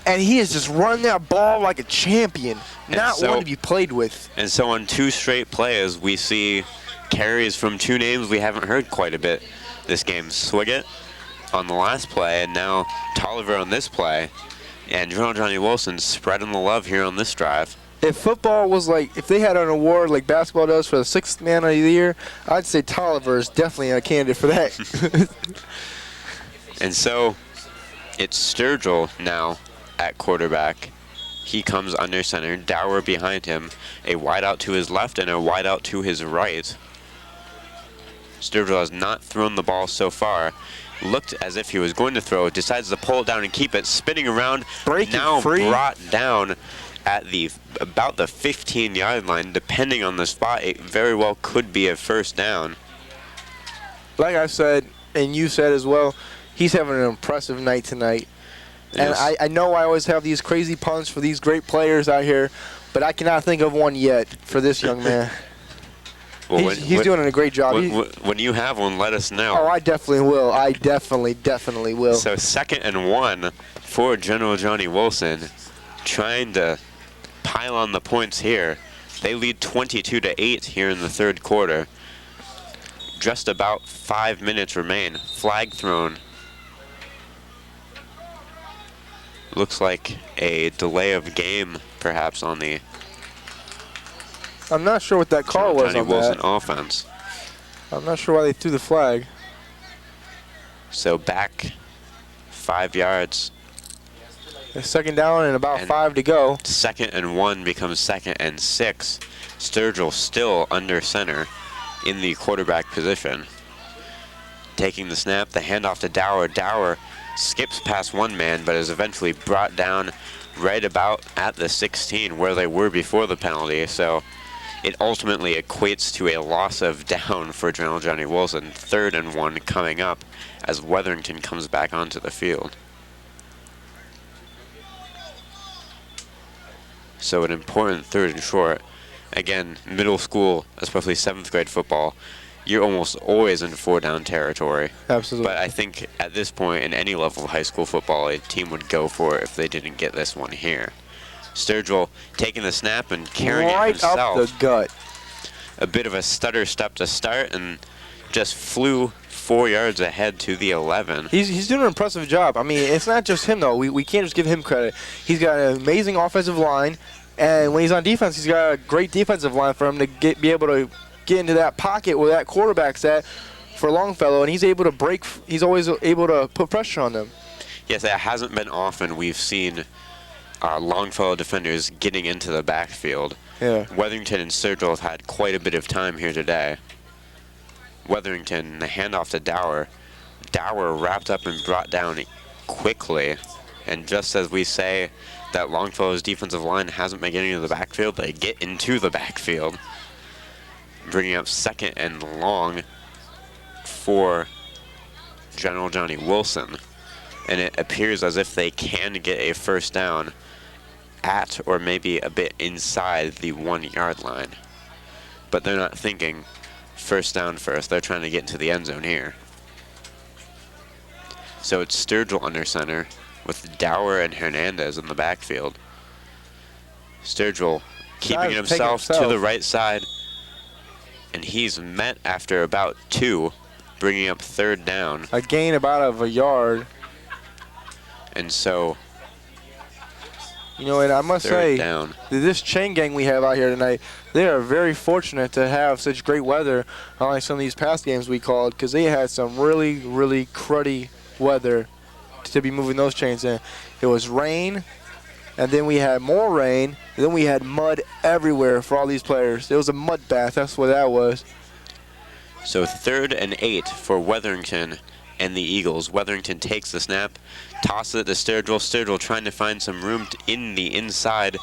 and he has just run that ball like a champion. Not one to be played with. And so on 2 straight plays, we see carries from 2 names we haven't heard quite a bit this game. Swiggett on the last play, and now Tolliver on this play. And Johnnie Wilson spreading the love here on this drive. If football was like, if they had an award like basketball does for the 6th man of the year, I'd say Tolliver is definitely a candidate for that. And so it's Sturgill now at quarterback. He comes under center, Dower behind him, a wide out to his left and a wide out to his right. Sturgill has not thrown the ball so far. Looked as if he was going to throw, decides to pull it down and keep it, spinning around, now brought down at about the 15-yard line. Depending on the spot, it very well could be a first down. Like I said, and you said as well, he's having an impressive night tonight. And I know I always have these crazy puns for these great players out here, but I cannot think of one yet for this young man. Well, he's doing a great job. When you have one, let us know. Oh, I definitely will. I definitely will. So 2nd and 1 for General Johnnie Wilson, trying to pile on the points here. They lead 22-8 here in the 3rd quarter. Just about 5 minutes remain. Flag thrown. Looks like a delay of game, perhaps, on the I'm not sure what that call was Johnnie on Wilson that. offense. I'm not sure why they threw the flag. So back 5 yards. A 2nd down and about 5 to go. 2nd and 1 becomes 2nd and 6. Sturgill still under center in the quarterback position. Taking the snap, the handoff to Dower. Dower skips past one man, but is eventually brought down right about at the 16 where they were before the penalty. So it ultimately equates to a loss of down for General Johnnie Wilson. 3rd and 1 coming up as Weatherington comes back onto the field. So an important 3rd and short. Again, middle school, especially 7th grade football, you're almost always in 4-down territory. Absolutely. But I think at this point in any level of high school football, a team would go for it if they didn't get this one here. Sturgill taking the snap and carrying it himself. Right up the gut. A bit of a stutter step to start and just flew 4 yards ahead to the 11. He's doing an impressive job. I mean, it's not just him, though. We can't just give him credit. He's got an amazing offensive line, and when he's on defense, he's got a great defensive line for him to be able to get into that pocket where that quarterback's at for Longfellow, and he's able to break. He's always able to put pressure on them. Yes, it hasn't been often we've seen Longfellow defenders getting into the backfield. Yeah. Weatherington and Sturgill have had quite a bit of time here today. Weatherington, the handoff to Dower. Dower wrapped up and brought down quickly. And just as we say that Longfellow's defensive line hasn't been getting into the backfield, they get into the backfield. Bringing up 2nd and long for General Johnnie Wilson. And it appears as if they can get a first down at or maybe a bit inside the 1-yard line. But they're not thinking first down first. They're trying to get into the end zone here. So it's Sturgill under center with Dower and Hernandez in the backfield. Sturgill keeping himself to the right side. And he's met after about 2, bringing up 3rd down. A gain about of a yard. And so You know, and I must say, down. This chain gang we have out here tonight, they are very fortunate to have such great weather, unlike some of these past games we called, because they had some really, really cruddy weather to be moving those chains in. It was rain, and then we had more rain, and then we had mud everywhere for all these players. It was a mud bath. That's what that was. So 3rd and 8 for Wetherington and the Eagles. Wetherington takes the snap, tosses it to Sturgill. Sturgill trying to find some room in the inside,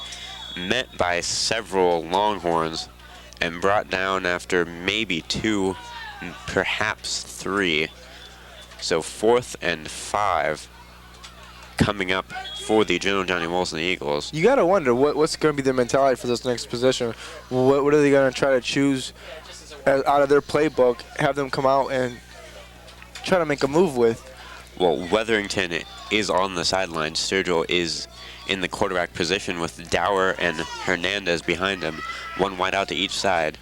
met by several Longhorns and brought down after maybe 2, perhaps 3. So 4th and 5 coming up for the General Johnny Wilson Eagles. You got to wonder what's going to be their mentality for this next possession. What are they going to try to choose out of their playbook, have them come out and try to make a move with? Well, Wetherington is on the sideline. Sturgill is in the quarterback position with Dower and Hernandez behind him, one wide out to each side.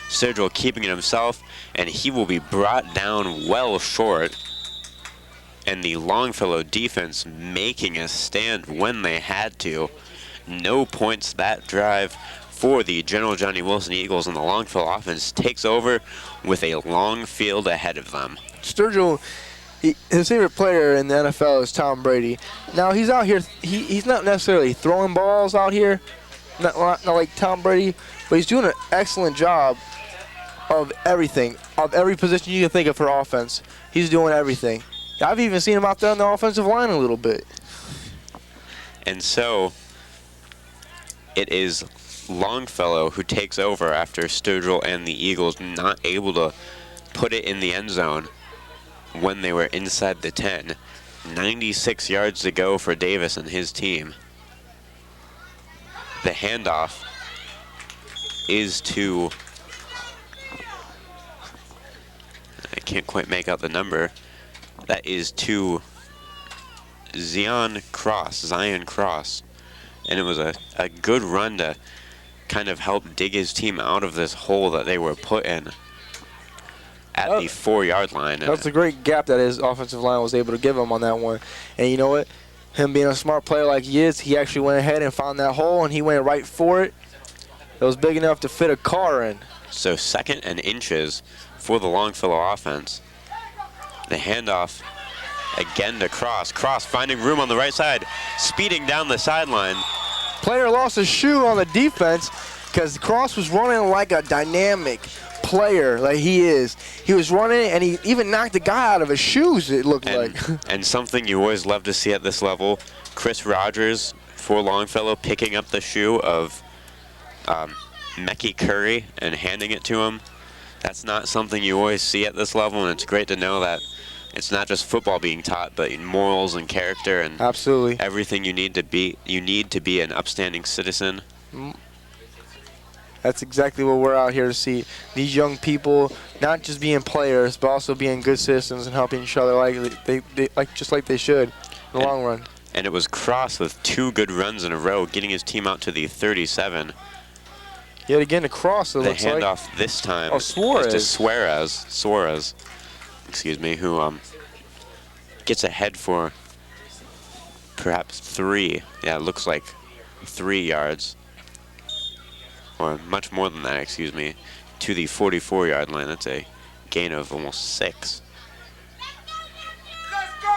Sturgill keeping it himself, and he will be brought down well short. And the Longfellow defense making a stand when they had to. No points that drive for the General Johnny Wilson Eagles, and the Longfellow offense takes over with a long field ahead of them. Sturgill, his favorite player in the NFL is Tom Brady. Now he's out here, he's not necessarily throwing balls out here, not like Tom Brady, but he's doing an excellent job of everything, of every position you can think of for offense. He's doing everything. I've even seen him out there on the offensive line a little bit. And so it is Longfellow who takes over after Sturgill and the Eagles not able to put it in the end zone when they were inside the 10. 96 yards to go for Davis and his team. The handoff is to, I can't quite make out the number, that is to Zion Cross, and it was a good run to kind of help dig his team out of this hole that they were put in at the 4-yard line. That's a great gap that his offensive line was able to give him on that one. And you know what? Him being a smart player like he is, he actually went ahead and found that hole, and he went right for it. It was big enough to fit a car in. So 2nd and inches for the Longfellow offense. The handoff again to Cross. Cross finding room on the right side, speeding down the sideline. Player lost his shoe on the defense because Cross was running like a dynamic player like he is. He was running, and he even knocked the guy out of his shoes, it looked like. And something you always love to see at this level, Chris Rogers for Longfellow picking up the shoe of Mecky Curry and handing it to him. That's not something you always see at this level, and it's great to know that it's not just football being taught, but morals and character and absolutely everything you need to be. You need to be an upstanding citizen. That's exactly what we're out here to see. These young people not just being players, but also being good citizens and helping each other just like they should in the long run. And it was Cross with 2 good runs in a row, getting his team out to the 37. Yet again, to Cross, it the looks like. The handoff this time is to Suarez, excuse me, who gets ahead for perhaps 3. Yeah, it looks like 3 yards. Or much more than that, excuse me, to the 44-yard line. That's a gain of almost 6.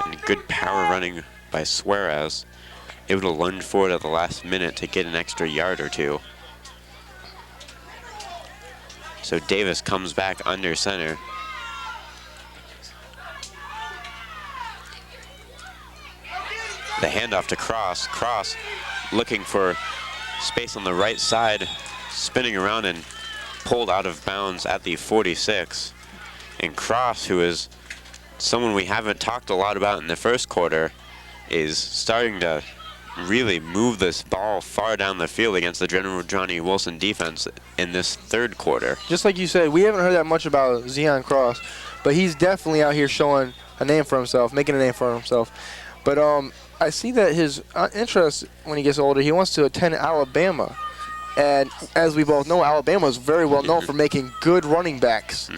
And good power running by Suarez, able to lunge forward at the last minute to get an extra yard or 2. So Davis comes back under center. The handoff to Cross. Cross looking for space on the right side, spinning around and pulled out of bounds at the 46. And Cross, who is someone we haven't talked a lot about in the first quarter, is starting to really move this ball far down the field against the General Johnny Wilson defense in this 3rd quarter. Just like you said, we haven't heard that much about Zion Cross, but he's definitely out here showing a name for himself, making a name for himself. But I see that his interest when he gets older, he wants to attend Alabama. And as we both know, Alabama is very well known for making good running backs,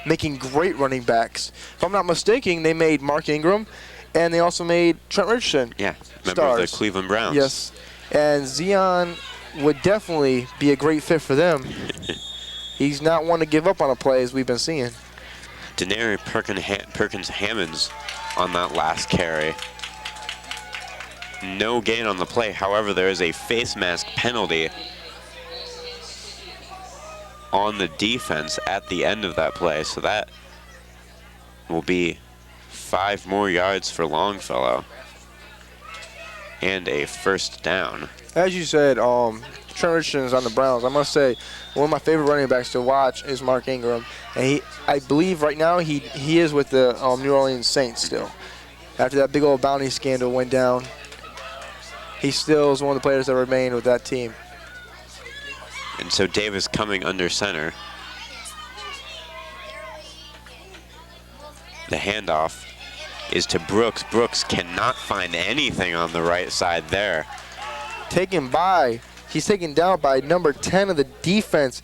making great running backs. If I'm not mistaken, they made Mark Ingram, and they also made Trent Richardson. Yeah, member of the Cleveland Browns. Yes, And Zion would definitely be a great fit for them. He's not one to give up on a play, as we've been seeing. Denary Perkins Hammonds on that last carry. No gain on the play. However, there is a face mask penalty on the defense at the end of that play. So that will be 5 more yards for Longfellow and a first down. As you said, Trent Richardson is on the Browns. I must say, one of my favorite running backs to watch is Mark Ingram. And I believe right now he is with the New Orleans Saints still. After that big old bounty scandal went down, he still is one of the players that remain with that team. And so Davis coming under center. The handoff is to Brooks. Brooks cannot find anything on the right side there. He's taken down by number 10 of the defense,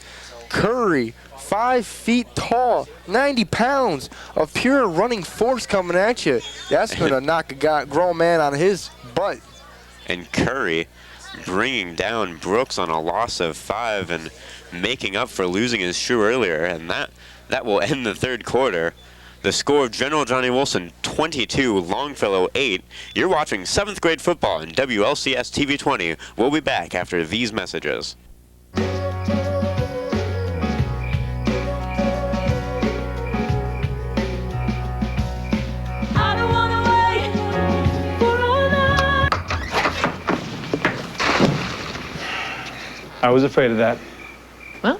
Curry. 5 feet tall, 90 pounds of pure running force coming at you. That's going to knock a grown man on his butt. And Curry bringing down Brooks on a loss of 5 and making up for losing his shoe earlier. And that will end the third quarter. The score of General Johnny Wilson 22, Longfellow 8. You're watching 7th grade football in WLCS TV 20. We'll be back after these messages. I was afraid of that. Well,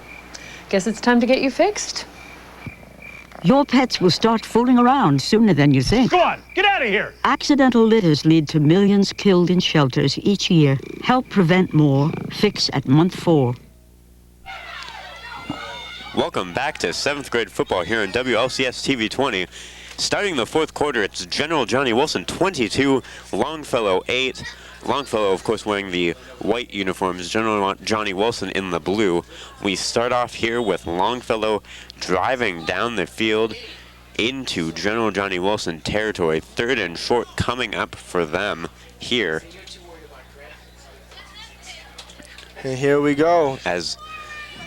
guess it's time to get you fixed. Your pets will start fooling around sooner than you think. Go on, get out of here! Accidental litters lead to millions killed in shelters each year. Help prevent more. Fix at month 4. Welcome back to 7th grade football here on WLCS TV 20. Starting the fourth quarter, it's General Johnny Wilson 22, Longfellow 8. Longfellow, of course, wearing the white uniforms, General Johnny Wilson in the blue. We start off here with Longfellow driving down the field into General Johnny Wilson territory. 3rd and short coming up for them here. And here we go. As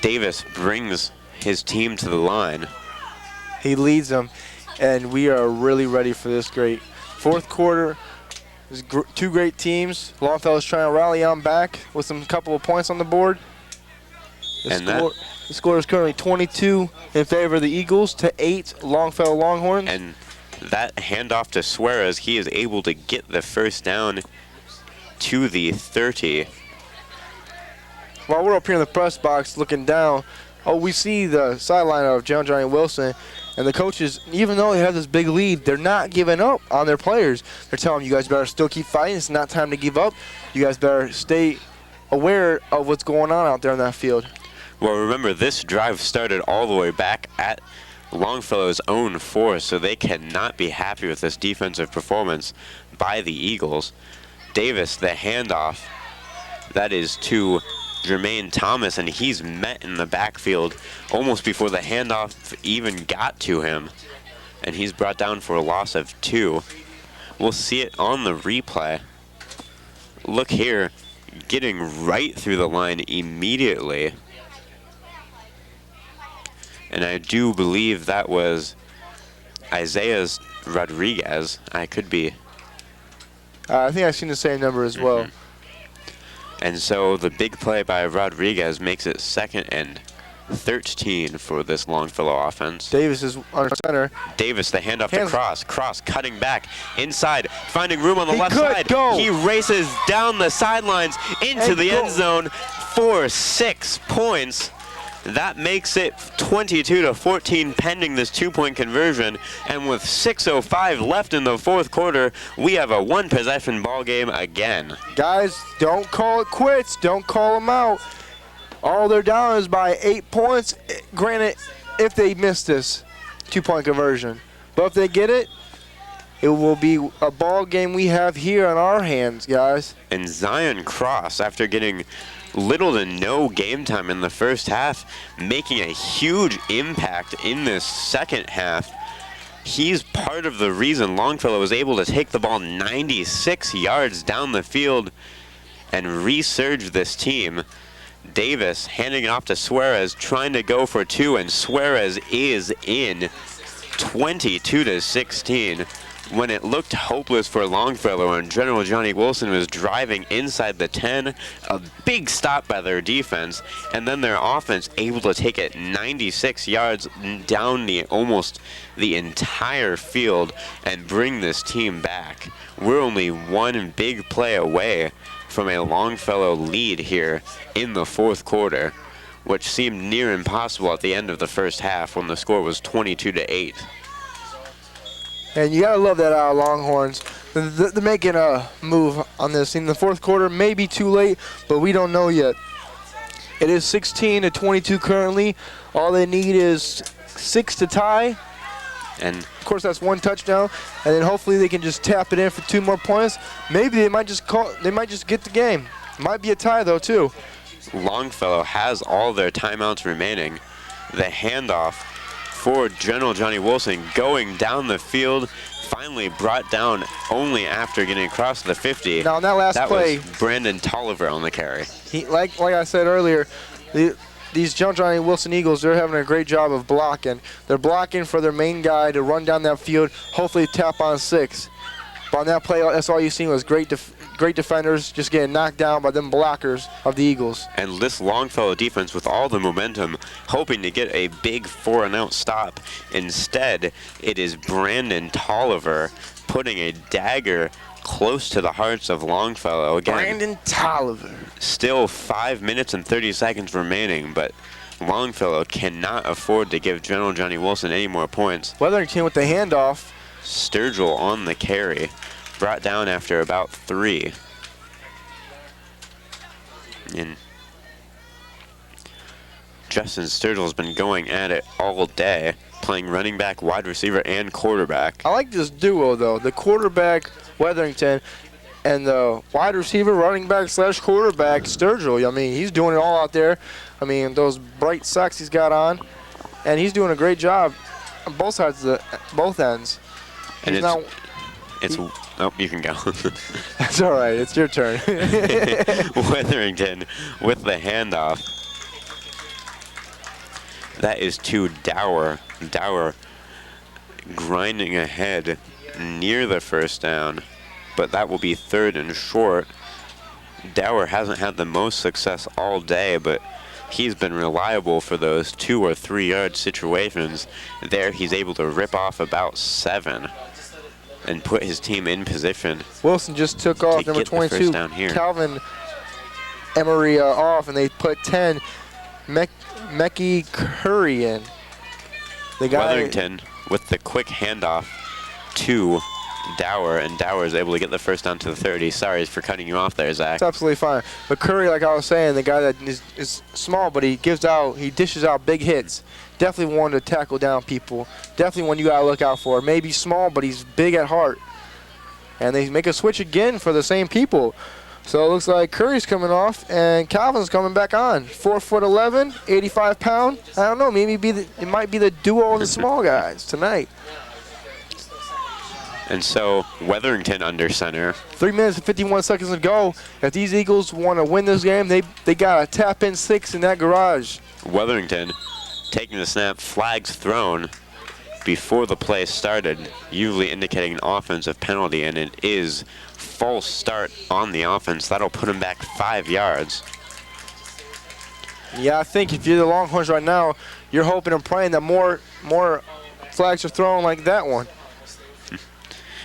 Davis brings his team to the line. He leads them, and we are really ready for this great fourth quarter. There's 2 great teams. Longfellow's trying to rally on back with some couple of points on the board. The score is currently 22 in favor of the Eagles to 8 Longfellow Longhorns. And that handoff to Suarez, he is able to get the first down to the 30. While we're up here in the press box looking down, we see the sideline of General Johnny Wilson. And the coaches, even though they have this big lead, they're not giving up on their players. They're telling them, you guys better still keep fighting. It's not time to give up. You guys better stay aware of what's going on out there on that field. Well, remember, this drive started all the way back at Longfellow's own 4, so they cannot be happy with this defensive performance by the Eagles. Davis, the handoff, that is to Jermaine Thomas, and he's met in the backfield almost before the handoff even got to him. And he's brought down for a loss of 2. We'll see it on the replay. Look here, getting right through the line immediately. And I do believe that was Isaiah Rodriguez. I could be. I think I've seen the same number as well. And so the big play by Rodriguez makes it 2nd and 13 for this Longfellow offense. Davis is under center. Davis, the handoff to Cross. Cross cutting back inside, finding room on the left side. He races down the sidelines into the end zone for 6 points. That makes it 22-14 pending this 2-point conversion. And with 6:05 left in the fourth quarter, we have a 1-possession ball game again. Guys, don't call it quits. Don't call them out. All they're down is by 8 points. Granted, if they miss this 2-point conversion. But if they get it, it will be a ball game we have here on our hands, guys. And Zion Cross, after getting little to no game time in the first half, making a huge impact in this second half. He's part of the reason Longfellow was able to take the ball 96 yards down the field and resurge this team. Davis handing it off to Suarez, trying to go for two, and Suarez is in. 22-16. When it looked hopeless for Longfellow and General Johnny Wilson was driving inside the 10, a big stop by their defense, and then their offense able to take it 96 yards down almost the entire field and bring this team back. We're only one big play away from a Longfellow lead here in the fourth quarter, which seemed near impossible at the end of the first half when the score was 22-8. And you gotta love that Longhorns. They're making a move on this in the fourth quarter. Maybe too late, but we don't know yet. It is 16-22 currently. All they need is 6 to tie. And of course, that's one touchdown. And then hopefully they can just tap it in for 2 more points. Maybe they might just get the game. Might be a tie though too. Longfellow has all their timeouts remaining. The handoff for General Johnny Wilson going down the field, finally brought down only after getting across the 50. Now on that last play, was Brandon Tolliver on the carry. Like I said earlier, these General Johnny Wilson Eagles, they're having a great job of blocking. They're blocking for their main guy to run down that field, hopefully tap on 6. But on that play, that's all you seen was great defenders just getting knocked down by them blockers of the Eagles. And this Longfellow defense with all the momentum, hoping to get a big 4-and-out stop. Instead, it is Brandon Tolliver putting a dagger close to the hearts of Longfellow. Again, Brandon Tolliver. Still 5 minutes and 30 seconds remaining, but Longfellow cannot afford to give General Johnny Wilson any more points. Weatherington with the handoff. Sturgill on the carry, brought down after about 3. And Justin Sturgill's been going at it all day, playing running back, wide receiver, and quarterback. I like this duo though, the quarterback Weatherington and the wide receiver, running back / quarterback Sturgill. I mean, he's doing it all out there. I mean, those bright socks he's got on, and he's doing a great job on both sides of both ends. And oh, you can go. That's all right. It's your turn. Weatherington with the handoff. That is to Dower. Dower grinding ahead near the first down, but that will be 3rd and short. Dower hasn't had the most success all day, but he's been reliable for those 2 or 3 yard situations. There he's able to rip off about 7 and put his team in position. Wilson just took off number 22, Calvin Emery off, and they put 10, Mekhi Curry in. The guy Weatherington with the quick handoff to Dower, and Dower is able to get the first down to the 30. Sorry for cutting you off there, Zach. It's absolutely fine. But Curry, like I was saying, the guy that is small, but he dishes out big hits. Definitely one to tackle down people. Definitely one you got to look out for. Maybe small, but he's big at heart. And they make a switch again for the same people. So it looks like Curry's coming off, and Calvin's coming back on. 4'11", 85 pound. I don't know. Maybe it might be the duo of the small guys tonight. And so Weatherington under center. 3 minutes and 51 seconds to go. If these Eagles want to win this game, they got to tap in 6 in that garage. Weatherington taking the snap, flags thrown before the play started, usually indicating an offensive penalty, and it is false start on the offense. That'll put him back 5 yards. Yeah, I think if you're the Longhorns right now, you're hoping and praying that more flags are thrown like that one.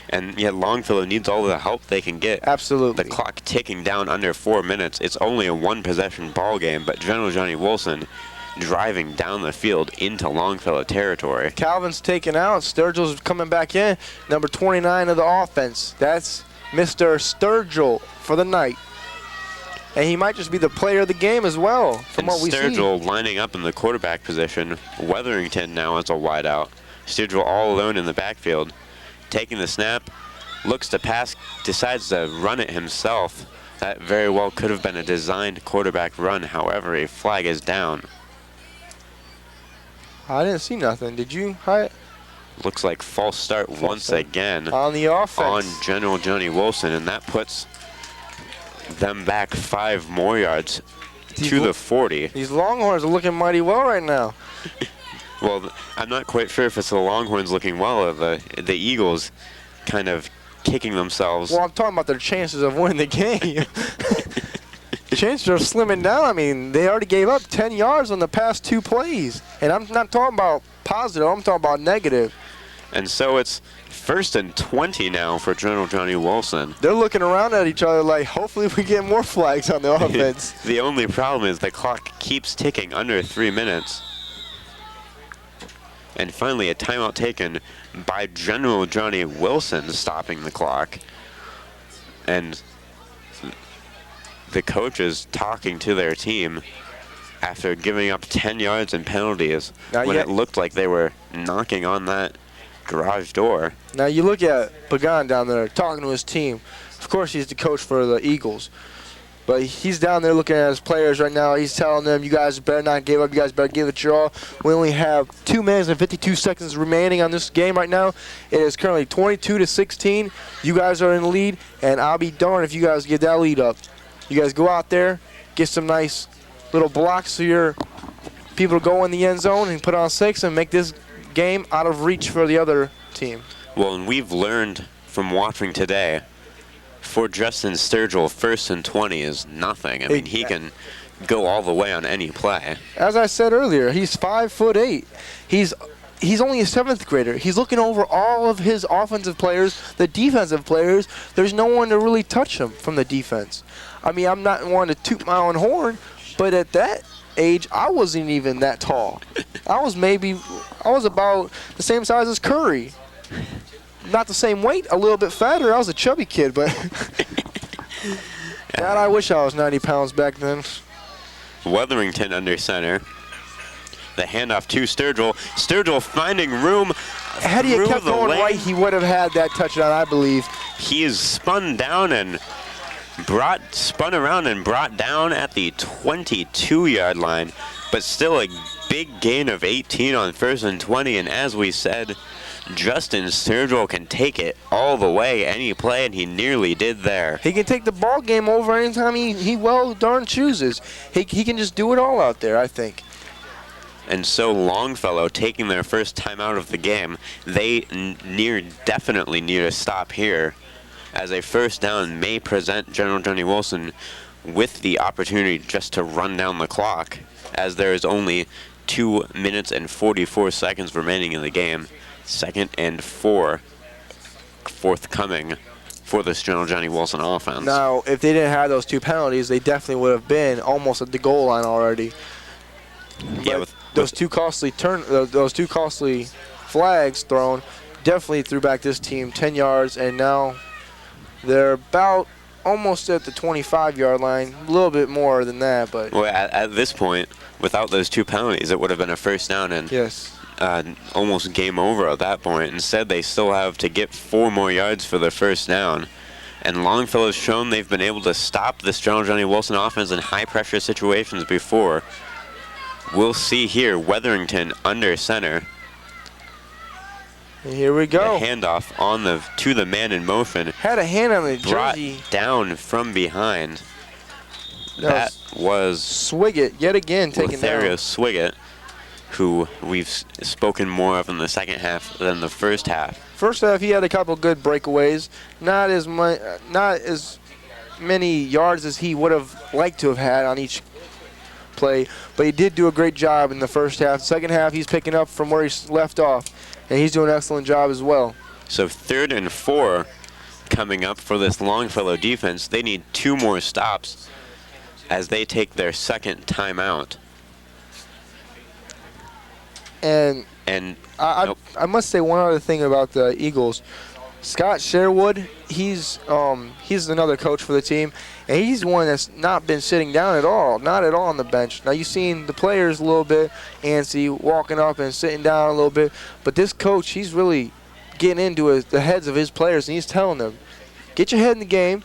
And yet Longfellow needs all the help they can get. Absolutely. The clock ticking down under 4 minutes. It's only a 1-possession ball game, but General Johnny Wilson driving down the field into Longfellow territory. Calvin's taken out. Sturgill's coming back in. Number 29 of the offense. That's Mr. Sturgill for the night. And he might just be the player of the game as well, from what we see. Sturgill lining up in the quarterback position. Weatherington now as a wideout. Sturgill all alone in the backfield. Taking the snap, looks to pass, decides to run it himself. That very well could have been a designed quarterback run. However, a flag is down. I didn't see nothing. Did you, Hyatt? Looks like false start once again on the offense on General Johnny Wilson, and that puts them back 5 more yards to the 40. These Longhorns are looking mighty well right now. Well, I'm not quite sure if it's the Longhorns looking well or the Eagles kind of kicking themselves. Well, I'm talking about their chances of winning the game. Chances are slimming down. I mean, they already gave up 10 yards on the past 2 plays. And I'm not talking about positive. I'm talking about negative. And so it's 1st and 20 now for General Johnny Wilson. They're looking around at each other like, hopefully we get more flags on the offense. The only problem is the clock keeps ticking under 3 minutes. And finally, a timeout taken by General Johnny Wilson, stopping the clock. And the coaches talking to their team after giving up 10 yards in penalties when it looked like they were knocking on that garage door. Now you look at Pagan down there talking to his team. Of course, he's the coach for the Eagles. But he's down there looking at his players right now. He's telling them, you guys better not give up. You guys better give it your all. We only have 2 minutes and 52 seconds remaining on this game right now. It is currently 22-16. You guys are in the lead, and I'll be darned if you guys get that lead up. You guys go out there, get some nice little blocks so your people go in the end zone and put on 6 and make this game out of reach for the other team. Well, and we've learned from watching today, for Justin Sturgill, 1st and 20 is nothing. I mean, he can go all the way on any play. As I said earlier, he's 5'8". He's only a 7th grader. He's looking over all of his offensive players, the defensive players. There's no one to really touch him from the defense. I mean, I'm not one to toot my own horn, but at that age, I wasn't even that tall. I was about the same size as Curry. Not the same weight, a little bit fatter. I was a chubby kid, but God, I wish I was 90 pounds back then. Weatherington under center. The handoff to Sturgill. Sturgill finding room. Had he kept going right, he would have had that touchdown, I believe. He is spun down and spun around and brought down at the 22-yard line, but still a big gain of 18 on 1st and 20. And as we said, Justin Sturgill can take it all the way, any play, and he nearly did there. He can take the ball game over anytime he well darn chooses. He can just do it all out there, I think. And so Longfellow taking their first time out of the game, they definitely need a stop here, as a 1st down may present General Johnny Wilson with the opportunity just to run down the clock, as there is only 2 minutes and 44 seconds remaining in the game. 2nd and 4 forthcoming for this General Johnny Wilson offense. Now, if they didn't have those 2 penalties, they definitely would have been almost at the goal line already. Yeah, with those two costly flags thrown definitely threw back this team 10 yards, and now they're about almost at the 25-yard line, a little bit more than that. But well, at this point, without those 2 penalties, it would have been a 1st down and yes. Almost game over at that point. Instead, they still have to get 4 more yards for their 1st down. And Longfellow's shown they've been able to stop this General Johnny Wilson offense in high-pressure situations before. We'll see here, Weatherington under center. And here we go. The handoff to the man in motion. Had a hand on the brought jersey. Down from behind. That was Swiggett yet again taken down. Swiggett, who we've spoken more of in the 2nd half than the 1st half. First half, he had a couple good breakaways. Not as many yards as he would have liked to have had on each play, but he did do a great job in the 1st half. 2nd half, he's picking up from where he left off, and he's doing an excellent job as well. So 3rd and 4 coming up for this Longfellow defense. They need 2 more stops as they take their 2nd timeout. And I must say one other thing about the Eagles. Scott Sherwood, he's another coach for the team, and he's one that's not been sitting down at all, not at all on the bench. Now, you've seen the players a little bit antsy, walking up and sitting down a little bit, but this coach, he's really getting into the heads of his players, and he's telling them, get your head in the game.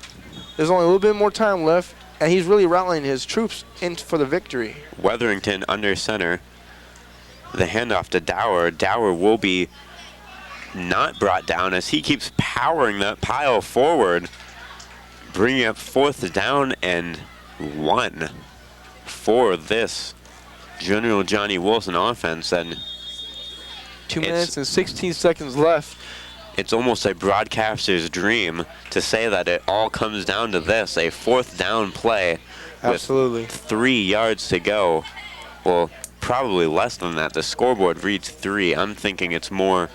There's only a little bit more time left, and he's really rallying his troops in for the victory. Weatherington under center. The handoff to Dower. Dower will be not brought down as he keeps powering that pile forward. bringing up 4th down and 1 for this General Johnny Wilson offense. And 2 minutes and 16 seconds left. It's almost a broadcaster's dream to say that it all comes down to this, a 4th down play. Absolutely. With 3 yards to go. Well, probably less than that. The scoreboard reads 3. I'm thinking it's more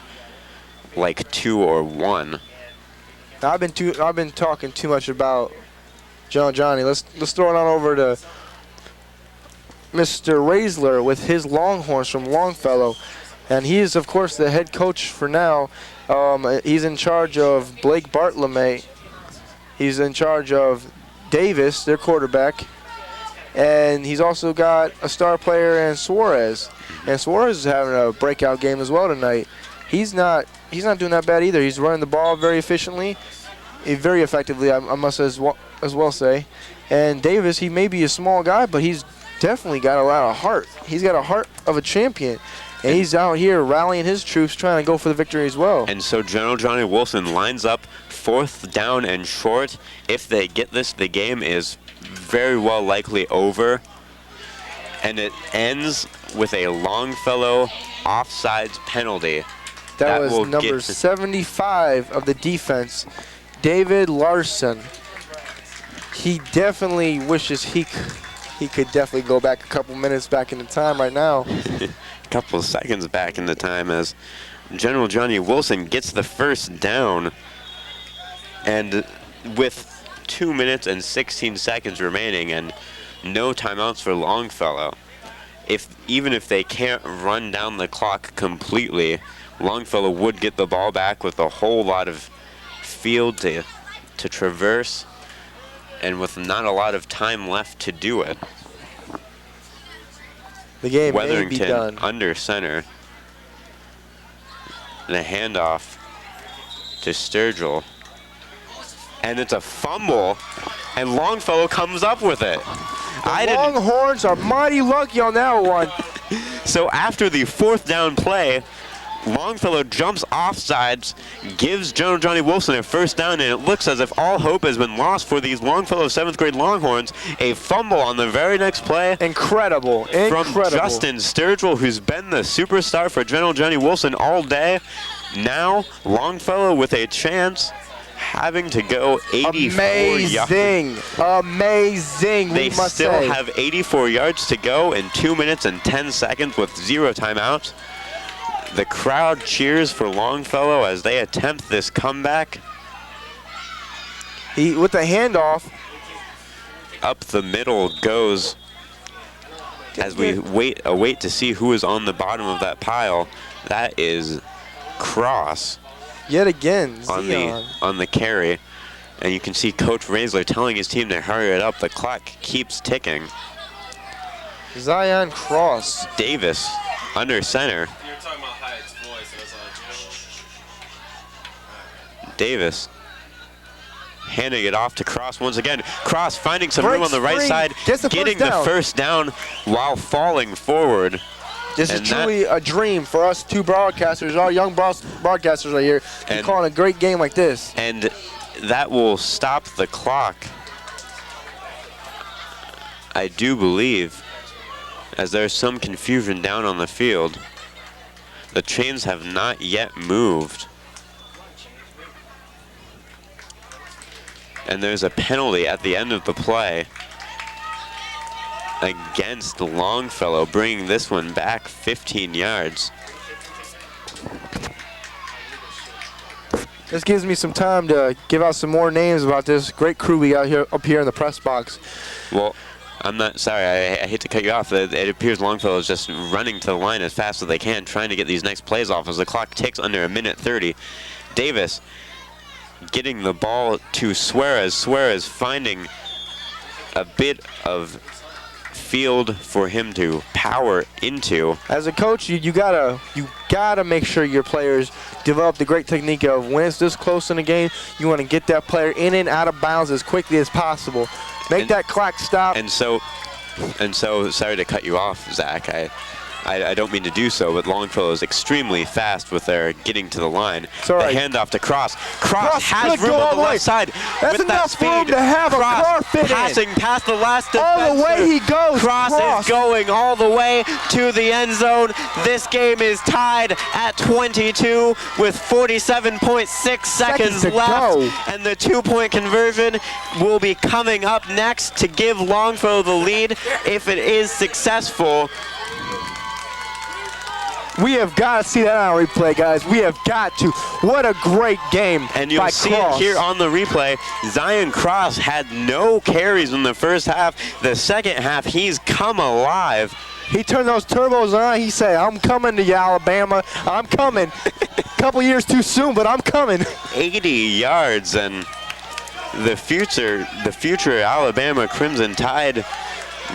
like 2 or 1. Now, I've been talking too much about Johnny. Let's throw it on over to Mr. Raisler with his Longhorns from Longfellow. And he is, of course, the head coach for now. He's in charge of Blake Bartlemay. He's in charge of Davis, their quarterback. And he's also got a star player in Suarez. And Suarez is having a breakout game as well tonight. He's not doing that bad either. He's running the ball very efficiently, very effectively, I must as well say. And Davis, he may be a small guy, but he's definitely got a lot of heart. He's got a heart of a champion. And he's out here rallying his troops, trying to go for the victory as well. And so General Johnny Wilson lines up 4th down and short. If they get this, the game is very well likely over. And it ends with a Longfellow offsides penalty. That was number 75 of the defense, David Larson. He definitely wishes he could definitely go back a couple minutes back in the time right now. Couple of seconds back in the time as General Johnny Wilson gets the 1st down, and with 2 minutes and 16 seconds remaining and no timeouts for Longfellow, even if they can't run down the clock completely, Longfellow would get the ball back with a whole lot of field to traverse and with not a lot of time left to do it. The game may be done. Weatherington under center. And a handoff to Sturgill. And it's a fumble, and Longfellow comes up with it. The Longhorns are mighty lucky on that one. So after the 4th down play, Longfellow jumps offsides, gives General Johnny Wilson a 1st down, and it looks as if all hope has been lost for these Longfellow 7th grade Longhorns. A fumble on the very next play. Incredible. From Justin Sturgill, who's been the superstar for General Johnny Wilson all day. Now, Longfellow with a chance, having to go 84 yards. Amazing. They still have 84 yards to go in 2 minutes and 10 seconds with 0 timeouts. The crowd cheers for Longfellow as they attempt this comeback. With the handoff. Up the middle goes as we await to see who is on the bottom of that pile. That is Cross. Yet again, on the carry. And you can see Coach Raisler telling his team to hurry it up. The clock keeps ticking. Zion Cross. Davis under center. Davis handing it off to Cross once again. Cross finding some room on the right side, getting the 1st down while falling forward. This is truly a dream for us two broadcasters, our young broadcasters right here, to calling a great game like this. And that will stop the clock, I do believe, as there's some confusion down on the field. The chains have not yet moved. And there's a penalty at the end of the play against Longfellow, bringing this one back 15 yards. This gives me some time to give out some more names about this great crew we got here up here in the press box. Well, I'm not sorry. I hate to cut you off. It appears Longfellow is just running to the line as fast as they can, trying to get these next plays off as the clock ticks under 1:30. Davis getting the ball to Suarez. Suarez finding a bit of field for him to power into. As a coach, you gotta make sure your players develop the great technique of when it's this close in the game, you want to get that player in and out of bounds as quickly as possible. Make that clock stop. And so sorry to cut you off, Zach. I don't mean to do so, but Longfellow is extremely fast with their getting to the line. The handoff to Cross. Cross has could room go on all the the way. left side. That's with enough that speed. room to have Cross a car fit passing in. past the last defender. All the way he goes. Cross is going all the way to the end zone. This game is tied at 22 with 47.6 seconds left. Go. And the 2-point conversion will be coming up next to give Longfellow the lead if it is successful. We have got to see that on replay, guys. We have got to. What a great game. And you'll see it here on the replay. Zion Cross had no carries in the first half. The second half, he's come alive. He turned those turbos on. He said, I'm coming to you, Alabama. I'm coming. Couple years too soon, but I'm coming. 80 yards, and the future Alabama Crimson Tide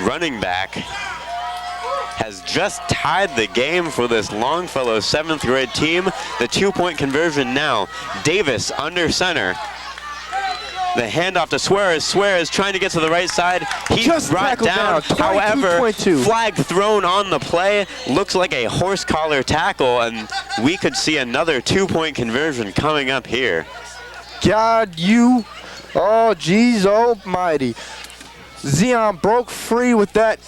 running back has just tied the game for this Longfellow 7th grade team. The 2-point conversion now. Davis under center. The handoff to Suarez. Suarez trying to get to the right side. He's just brought down. 22, However, 22. Flag thrown on the play. Looks like a horse collar tackle, and we could see another 2-point conversion coming up here. God, you. Oh, geez almighty. Zion broke free with that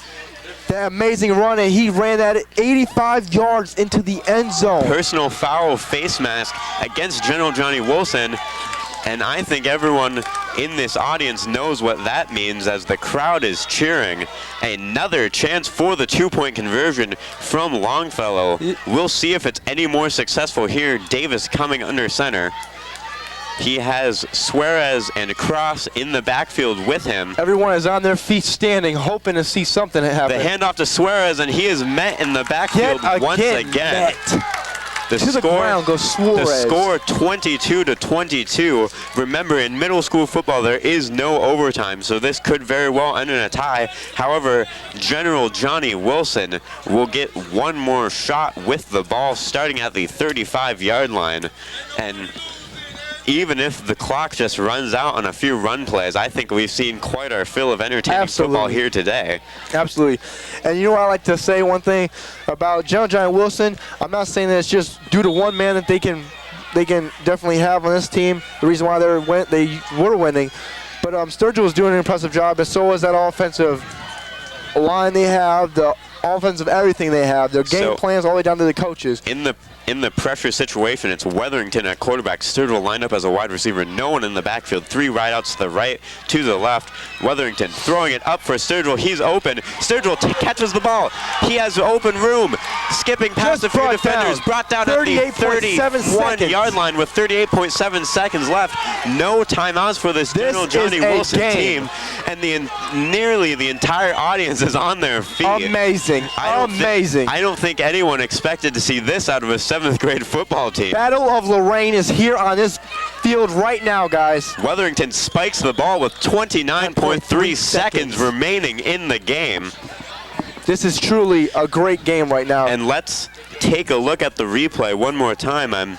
amazing run, and he ran that 85 yards into the end zone. Personal foul face mask against General Johnny Wilson. And I think everyone in this audience knows what that means as the crowd is cheering. Another chance for the 2-point conversion from Longfellow. We'll see if it's any more successful here. Davis coming under center. He has Suarez and Cross in the backfield with him. Everyone is on their feet standing, hoping to see something happen. The handoff to Suarez, and he is met in the backfield once again. The score 22-22. Remember, in middle school football, there is no overtime, so this could very well end in a tie. However, General Johnny Wilson will get one more shot with the ball starting at the 35-yard line. And even if the clock just runs out on a few run plays, I think we've seen quite our fill of entertaining football here today. Absolutely. And you know what I like to say one thing about General Johnny Wilson? I'm not saying that it's just due to one man that they can definitely have on this team. The reason why they were winning. But Sturgill was doing an impressive job, and so was that offensive line they have, the offensive everything they have, their game plans all the way down to the coaches. In the pressure situation, it's Weatherington at quarterback. Sturgill lined up as a wide receiver. No one in the backfield. 3 wideouts to the right, to the left. Weatherington throwing it up for Sturgill. He's open. Sturgill catches the ball. He has open room. Skipping past a few defenders. Brought down at the 31-yard line with 38.7 seconds left. No timeouts for this General Johnny Wilson team. And nearly the entire audience is on their feet. Amazing. I don't think anyone expected to see this out of a 7th grade football team. Battle of Lorain is here on this field right now, guys. Weatherington spikes the ball with 29.3 seconds remaining in the game. This is truly a great game right now. And let's take a look at the replay one more time. I'm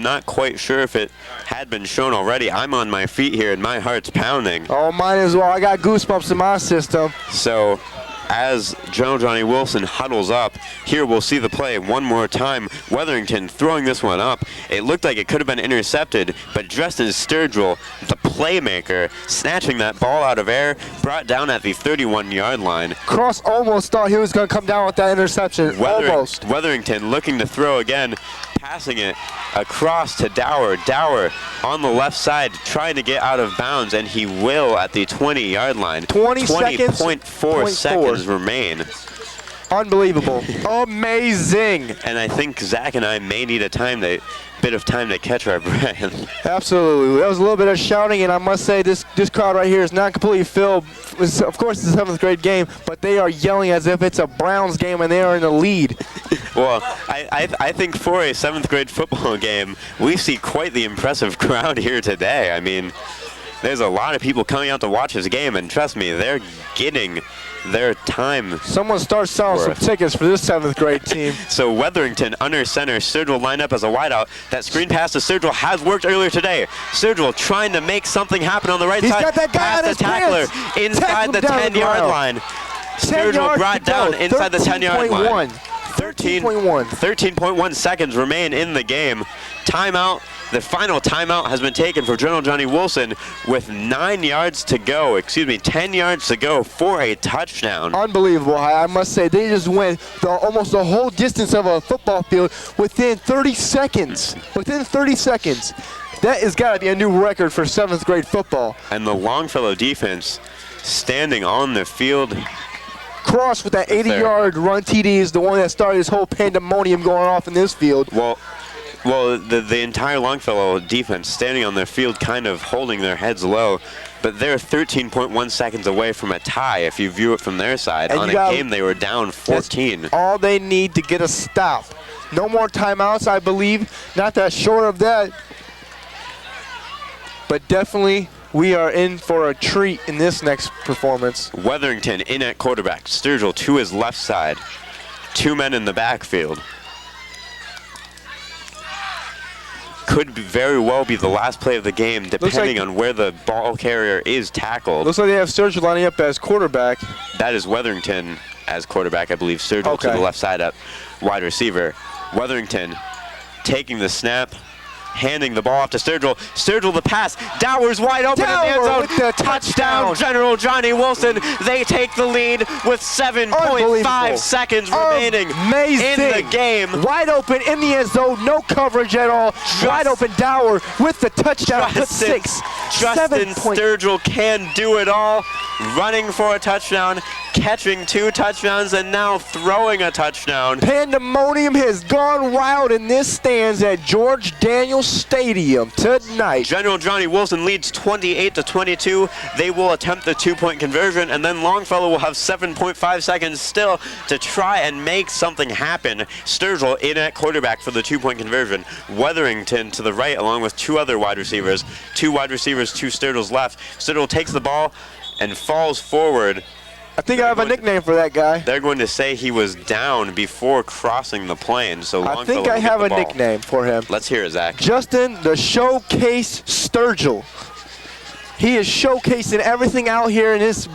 not quite sure if it had been shown already. I'm on my feet here and my heart's pounding. Oh, mine as well. I got goosebumps in my system. So as General Johnny Wilson huddles up, here we'll see the play one more time. Weatherington throwing this one up. It looked like it could have been intercepted, but Justin Sturgill, the playmaker, snatching that ball out of air, brought down at the 31-yard line. Cross almost thought he was going to come down with that interception. Almost. Weatherington looking to throw again, passing it across to Dower. Dower on the left side trying to get out of bounds, and he will at the 20-yard line. 20.4 seconds remain. Unbelievable. Amazing. And I think Zach and I may need a bit of time to catch our breath. Absolutely. That was a little bit of shouting, and I must say this crowd right here is not completely filled. Of course, it's a 7th grade game, but they are yelling as if it's a Browns game and they are in the lead. Well, I think for a 7th grade football game, we see quite the impressive crowd here today. I mean, there's a lot of people coming out to watch this game, and trust me, they're getting their time. Someone start selling some tickets for this 7th grade team. So Weatherington under center. Sturgill lined up as a wideout. That screen pass to Sturgill has worked earlier today. Sturgill trying to make something happen on the right side. He's got that guy on his tackler pants. inside the 10-yard line. Sturgill brought down inside the 10-yard line. 13.1. 13.1 seconds remain in the game. Timeout. The final timeout has been taken for General Johnny Wilson with 10 yards to go for a touchdown. Unbelievable. I must say, they just went almost the whole distance of a football field within 30 seconds. Within 30 seconds. That has got to be a new record for 7th grade football. And the Longfellow defense standing on the field. Cross with that 80-yard run TD is the one that started this whole pandemonium going off in this field. Well, the entire Longfellow defense standing on their field kind of holding their heads low, but they're 13.1 seconds away from a tie if you view it from their side. On a game they were down 14. That's all they need to get a stop. No more timeouts, I believe. Not that short of that. But definitely we are in for a treat in this next performance. Weatherington in at quarterback. Sturgill to his left side. 2 men in the backfield. Could very well be the last play of the game, depending on where the ball carrier is tackled. Looks like they have Sturgill lining up as quarterback. That is Weatherington as quarterback, I believe. Sturgill to the left side at wide receiver. Weatherington taking the snap, handing the ball off to Sturgill. Sturgill the pass. Dower's wide open in the end zone. With the touchdown. General Johnny Wilson. They take the lead with 7.5 seconds remaining in the game. Wide open in the end zone. No coverage at all. Wide open Dower with the touchdown. Justin Sturgill can do it all. Running for a touchdown, catching 2 touchdowns, and now throwing a touchdown. Pandemonium has gone wild in this stands at George Daniels Stadium tonight. General Johnny Wilson leads 28-22. They will attempt the 2-point conversion, and then Longfellow will have 7.5 seconds still to try and make something happen. Sturgill in at quarterback for the 2-point conversion. Weatherington to the right along with 2 other wide receivers. 2 wide receivers to Sturgill's left. Sturgill takes the ball and falls forward. I think I have a nickname for that guy. They're going to say he was down before crossing the plane. So I think I have a nickname for him. Let's hear it, Zach. Justin the Showcase Sturgill. He is showcasing everything out here in his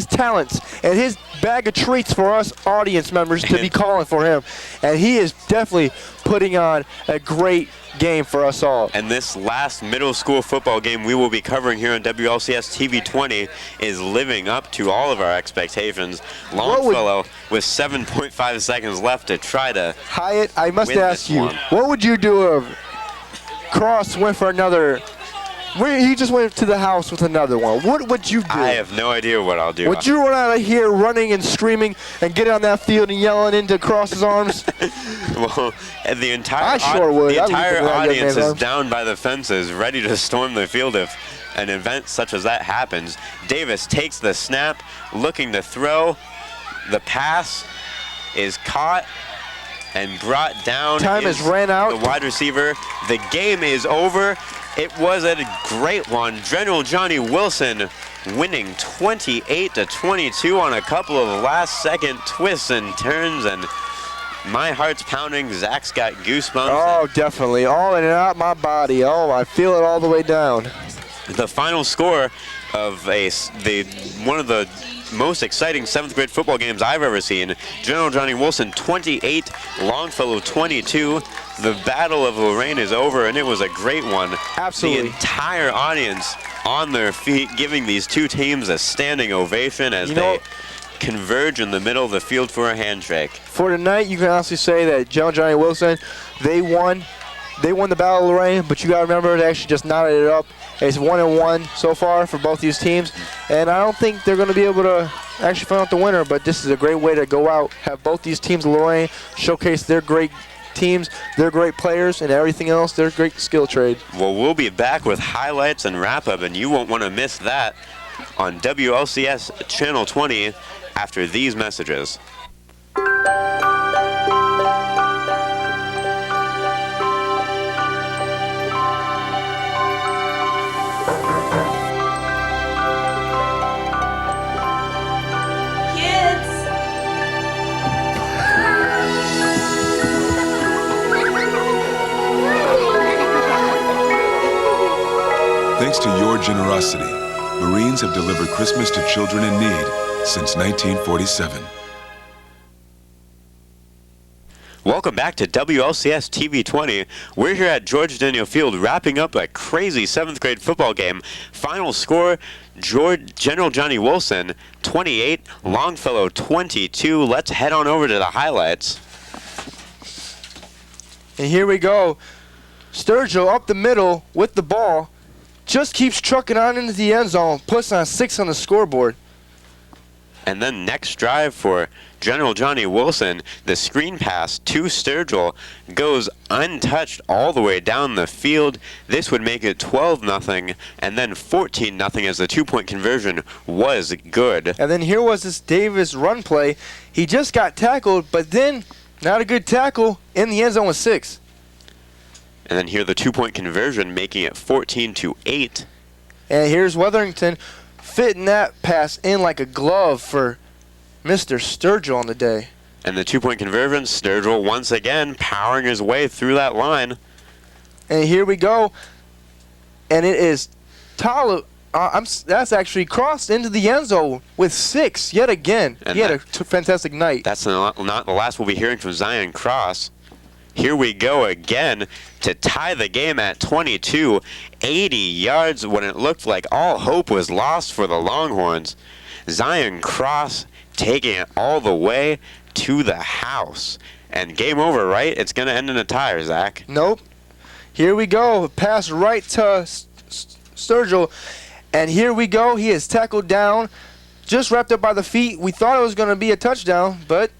talents and his bag of treats for us audience members to be calling for him. And he is definitely putting on a great game for us all. And this last middle school football game we will be covering here on WLCS TV 20 is living up to all of our expectations. Longfellow with 7.5 seconds left to try to Hyatt, I must ask you, what would you do if Cross went for another? He just went to the house with another one. What would you do? I have no idea what I'll do. Would you run out of here running and screaming and get on that field and yelling into Cross's arms? Well, the entire audience is down by the fences, ready to storm the field if an event such as that happens. Davis takes the snap, looking to throw. The pass is caught and brought down. Time has ran out. The wide receiver. The game is over. It was a great one. General Johnny Wilson winning 28-22 on a couple of last-second twists and turns, and my heart's pounding. Zach's got goosebumps. Oh, definitely. All in and out my body. Oh, I feel it all the way down. The final score of one of the most exciting 7th grade football games I've ever seen. General Johnny Wilson 28, Longfellow 22. The Battle of Lorain is over, and it was a great one. Absolutely. The entire audience on their feet giving these 2 teams a standing ovation as they converge in the middle of the field for a handshake. For tonight, you can honestly say that General Johnny Wilson, they won the Battle of Lorain, but you got to remember they actually just knotted it up. It's 1-1 so far for both these teams, and I don't think they're going to be able to actually find out the winner, but this is a great way to go out, have both these teams of Lorain showcase their great teams, their great players, and everything else, their great skill trade. Well, we'll be back with highlights and wrap-up, and you won't want to miss that on WLCS Channel 20 after these messages. Thanks to your generosity, Marines have delivered Christmas to children in need since 1947. Welcome back to WLCS TV 20. We're here at George Daniel Field wrapping up a crazy 7th grade football game. Final score, General Johnnie Wilson 28, Longfellow 22. Let's head on over to the highlights. And here we go. Sturgill up the middle with the ball. Just keeps trucking on into the end zone. Puts on 6 on the scoreboard. And then next drive for General Johnnie Wilson, the screen pass to Sturgill goes untouched all the way down the field. This would make it 12-0 and then 14-0 as the 2-point conversion was good. And then here was this Davis run play. He just got tackled, but then not a good tackle in the end zone with 6. And then here the 2-point conversion making it 14-8. And here's Wetherington fitting that pass in like a glove for Mr. Sturgill on the day. And the 2-point conversion, Sturgill once again powering his way through that line. And here we go. And it is that's actually crossed into the end zone with 6 yet again. And he had a fantastic night. That's not the last we'll be hearing from Zion Cross. Here we go again to tie the game at 22. 80 yards when it looked like all hope was lost for the Longhorns. Zion Cross taking it all the way to the house. And game over, right? It's going to end in a tie, Zach. Nope. Here we go. Pass right to Sturgill. And here we go. He is tackled down. Just wrapped up by the feet. We thought it was going to be a touchdown, but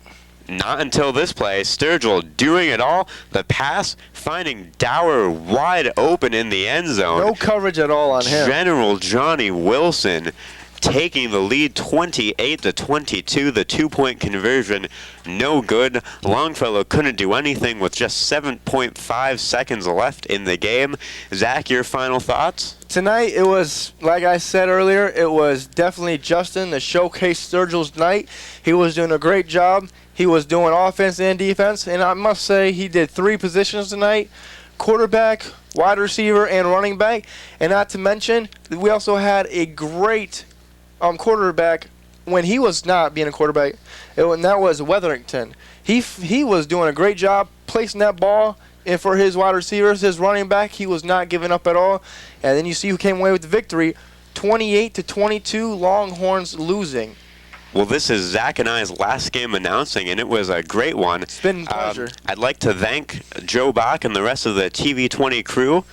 not until this play. Sturgill doing it all. The pass finding Dower wide open in the end zone. No coverage at all on him. General Johnnie Wilson taking the lead 28-22. The 2-point conversion no good. Longfellow couldn't do anything with just 7.5 seconds left in the game. Zach, your final thoughts? Tonight it was, like I said earlier, it was definitely Justin that showcased Sturgill's night. He was doing a great job. He was doing offense and defense, and I must say he did 3 positions tonight: quarterback, wide receiver, and running back. And not to mention, we also had a great quarterback when he was not being a quarterback, and that was Wetherington. He was doing a great job placing that ball in for his wide receivers, his running back. He was not giving up at all. And then you see who came away with the victory, 28-22, Longhorns losing. Well, this is Zach and I's last game announcing, and it was a great one. It's been a pleasure. I'd like to thank Joe Bach and the rest of the TV20 crew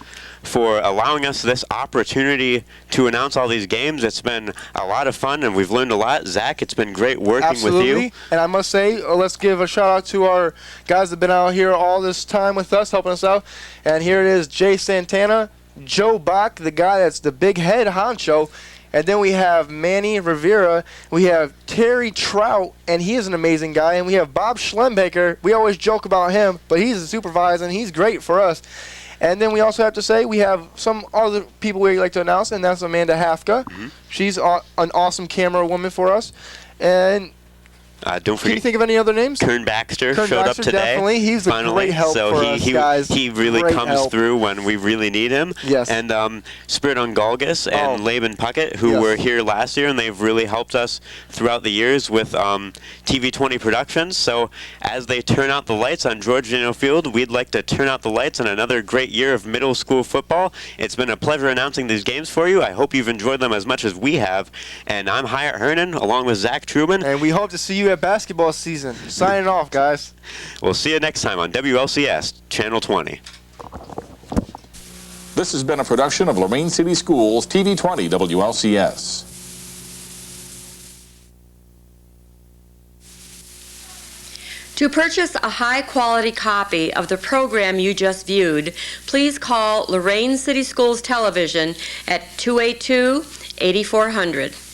for allowing us this opportunity to announce all these games. It's been a lot of fun, and we've learned a lot. Zach, it's been great working with you. And I must say, let's give a shout-out to our guys that have been out here all this time with us, helping us out. And here it is, Jay Santana, Joe Bach, the guy that's the big head honcho. And then we have Manny Rivera. We have Terry Trout, and he is an amazing guy. And we have Bob Schlembaker. We always joke about him, but he's a supervisor, and he's great for us. And then we also have to say we have some other people we'd like to announce, and that's Amanda Hafka. Mm-hmm. She's an awesome camera woman for us. And don't forget, can you think of any other names? Kern Baxter showed up today. Definitely. He's finally. A great help so for us, guys. He really great comes help. through when we really need him. Yes. And Spirit Galgus and Laban Puckett, who were here last year, and they've really helped us throughout the years with TV20 Productions. So as they turn out the lights on George Daniel Field, we'd like to turn out the lights on another great year of middle school football. It's been a pleasure announcing these games for you. I hope you've enjoyed them as much as we have. And I'm Hyatt Hernan, along with Zach Truman. And we hope to see you at basketball season. Signing off, guys. We'll see you next time on WLCS Channel 20. This has been a production of Lorain City Schools TV20 WLCS. To purchase a high-quality copy of the program you just viewed, please call Lorain City Schools Television at 282-8400.